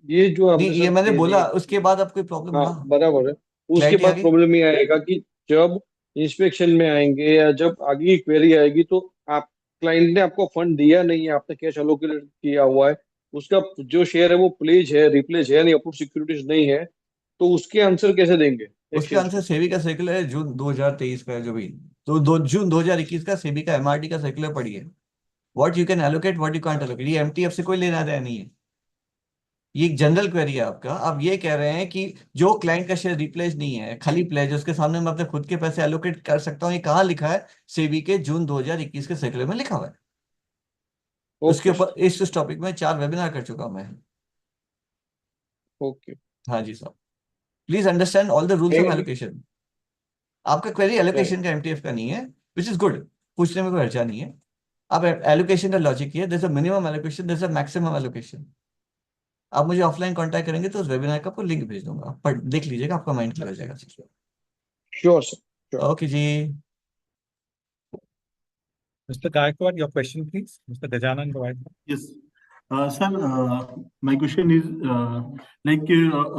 ये जो नहीं आपने ये सर मैंने कह बोला, दिए, उसके बाद अब कोई प्रॉब्लम, हाँ हाँ बराबर है। उसके क्लैरिटी आ बाद गई। प्रॉब्लम ये आएगा कि जब इंस्पेक्शन में आएंगे या जब आगे की क्वेरी आएगी, तो आप क्लाइंट ने आपको फंड दिया नहीं है, आपने कैश अलोकेट किया हुआ है, उसका जो शेयर है वो प्लेज है रिप्लेस है नहीं, अप्रूव सिक्योरिटीज नहीं है, तो उसके आंसर कैसे देंगे उसके एक्सचेंज आंसर को? सेबी का सर्कुलर है जून 2023 का, जो भी जून 2021 का सेबी का एमआरटी का सर्कुलर पढ़िए। What you can allocate, what you can't allocate, ये एमटीएफ से कोई लेना देना नहीं है। ये एक जनरल क्वेरी है आपका। आप ये कह रहे हैं कि जो क्लाइंट का शेयर रिप्लेस नहीं है, खाली प्लेज है, उसके सामने मैं अपने खुद के पैसे एलोकेट कर सकता हूँ, ये कहाँ लिखा है। सेबी के जून 2021 के सर्कुलर में लिखा हुआ है। उसके ओके ऊपर इस टॉपिक में 4 वेबिनार कर चुका हूं मैं। ओके, हाँ जी साहब, please understand all the rules of and allocation. आपका क्वेरी राइट, एलोकेशन का एमटीएफ का नहीं है, विच इज गुड, पूछने में कोई हर्जा नहीं है। अब एलोकेशन का लॉजिक ये, there is a minimum allocation, there is a maximum allocation. आप मुझे ऑफलाइन कांटेक्ट करेंगे तो उस वेबिनार का आपको लिंक भेज दूंगा, आप पढ़ देख लीजिएगा, आपका माइंड क्लियर हो जाएगा। Sure sir, sure. Okay ji. Mr. Gaikwad, your question, please. Mr. Gajanan Gaikwad. Yes. Sir, my question is like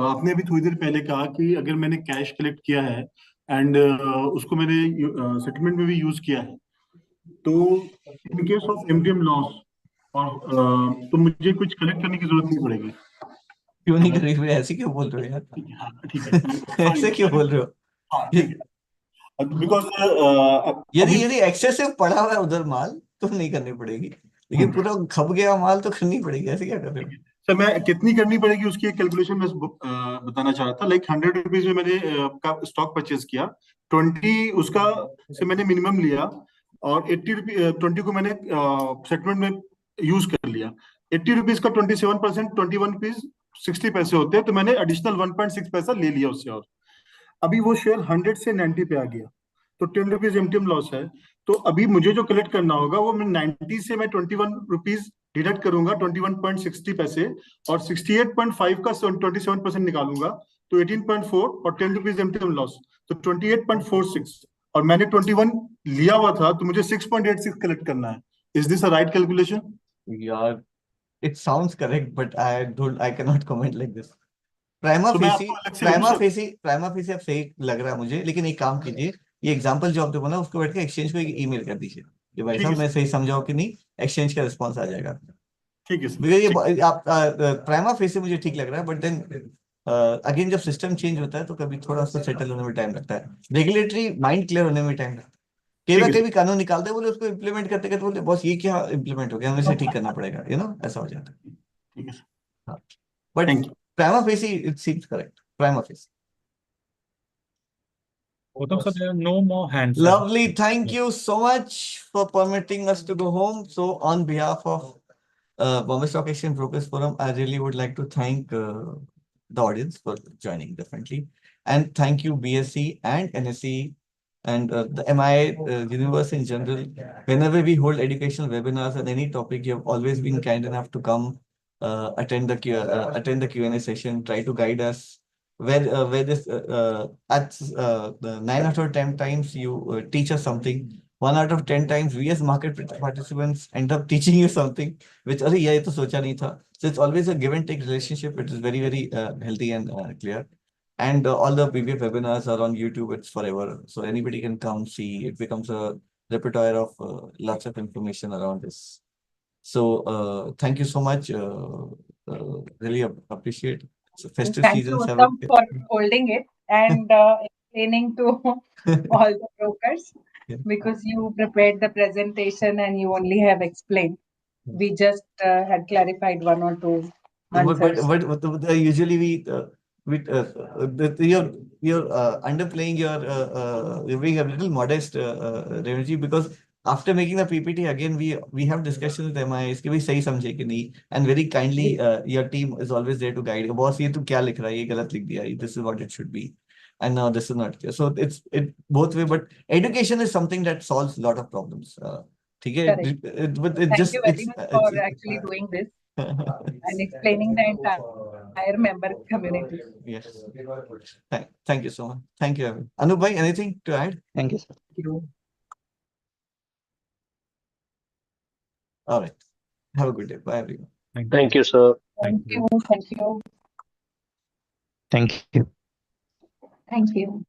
आपने अभी थोड़ी देर पहले कहा कि अगर मैंने कैश कलेक्ट किया है एंड उसको मैंने सेटलमेंट में भी यूज किया है, तो in case of MTM loss और तो मुझे कुछ कलेक्ट करने की जरूरत नहीं पड़ेगी। क्यों नहीं कर रही? ऐसे क्यों बोल रहे हो यार? हाँ ठीक है। ऐसे क्यों बोल रहे हो? हाँ ठीक है, बिकॉज यदि एक्सेसिव पड़ा हुआ है उधर माल तो नहीं करनी पड़ेगी, लेकिन पूरा खप गया माल तो करनी पड़ेगी। ऐसे क्या कर रहे हो? सर मैं कितनी करनी पड़ेगी उसकी एक कैलकुलेशन मैं बताना चाह रहा था। लाइक 100 रुपीज में मैंने स्टॉक परचेज किया, 20 उसका से मैंने मिनिमम लिया और 20 को मैंने सेटलमेंट में यूज कर लिया। 80 रुपीज का 27%, 21 रुपीज 60 पैसे होते हैं, तो मैंने एडिशनल 1.6 पैसा ले लिया उससे। और अभी वो शेयर 100 से 90 पे आ गया, तो 10 रुपीज एमटीएम लॉस है। तो अभी मुझे जो कलेक्ट करना होगा वो मैं 90 से मैं 21 रुपीज डिडक्ट करूंगा, 21.60 पैसे, और 68.5 का 27% निकालूंगा, तो 18.4 और 10 रुपीज एमटीएम लॉस, तो 28.46। और मैंने 21 लिया हुआ था, तो मुझे 6.86 कलेक्ट करना है। Is this a right calculation? यार, it sounds correct, but I cannot comment like this. Prima तो मैं फेसी आपको अलग से बोलूं सर? प्राइमा फेसी अब सही लग रहा है मुझे, लेकिन एक काम कीजिए, ये एग्जांपल जो आपने बोला उसको बैठ के एक्सचेंज को एक ईमेल कर दीजिए कि भाई ठीक साहब है मैं सर, सही समझाऊं कि नहीं, एक्सचेंज का रिस्पॉन्स आ जाएगा। ठीक है सर, बिकॉज ठीक। ये आप प्राइमा फेसी मुझे ठीक लग रहा है, बट देन अगेन जब सिस्टम चेंज होता है तो कभी थोड़ा सा सेटल होने में टाइम लगता है, रेगुलेटरी माइंड क्लियर होने में टाइम लगता है। कई ठीक बार है कभी सर, कानून निकालते हैं, बोले उसको इम्प्लीमेंट करते करते बोले बॉस ये क्या इम्प्लीमेंट हो गया, हमें इसे ठीक करना पड़ेगा, ऐसा हो जाता है। ठीक है सर, हाँ, but thank you. Prima facie it seems correct, prima facie. Gautam sir, there are no more hands. Sir. Lovely. Thank you so much for permitting us to go home. So, on behalf of Bombay Stock Exchange Brokers Forum, I really would like to thank the audience for joining, definitely. And thank you, BSC and NSE and the MI universe in general. Whenever we hold educational webinars on any topic, you have always been kind enough to come attend the Q&A session, try to guide us. Where this at the 9 out of 10 times you teach us something. 1 out of 10 times we as market participants end up teaching you something which अरे ये तो सोचा नहीं था. So it's always a give and take relationship. It is very very healthy and clear. And all the BBF webinars are on YouTube. It's forever, so anybody can come see. It becomes a repertoire of lots of information around this. So thank you so much. Really appreciate. So festive Thank you, seasons have Uttam, for holding it and explaining to all the brokers, Yeah. because you prepared the presentation and you only have explained. We just had clarified one or two answers. But usually you're underplaying you're being a little modest, Renuji, because after making the PPT again we have discussions with MIs कि भाई सही समझे कि नहीं, and very kindly your team is always there to guide you. Boss ये तू क्या लिख रहा है, ये गलत लिख दिया, this is what it should be, and now this is not. So it's both way, but education is something that solves a lot of problems. ठीक है, Correct. but it Thank just you very much for actually doing this and explaining the entire member community. Yes. Thank you so much. Thank you, everyone. Anup bhai, anything to add? Thank you, sir. All right. Have a good day. Bye, everyone. Thank you, sir. Thank you. Thank you. Thank you. Thank you.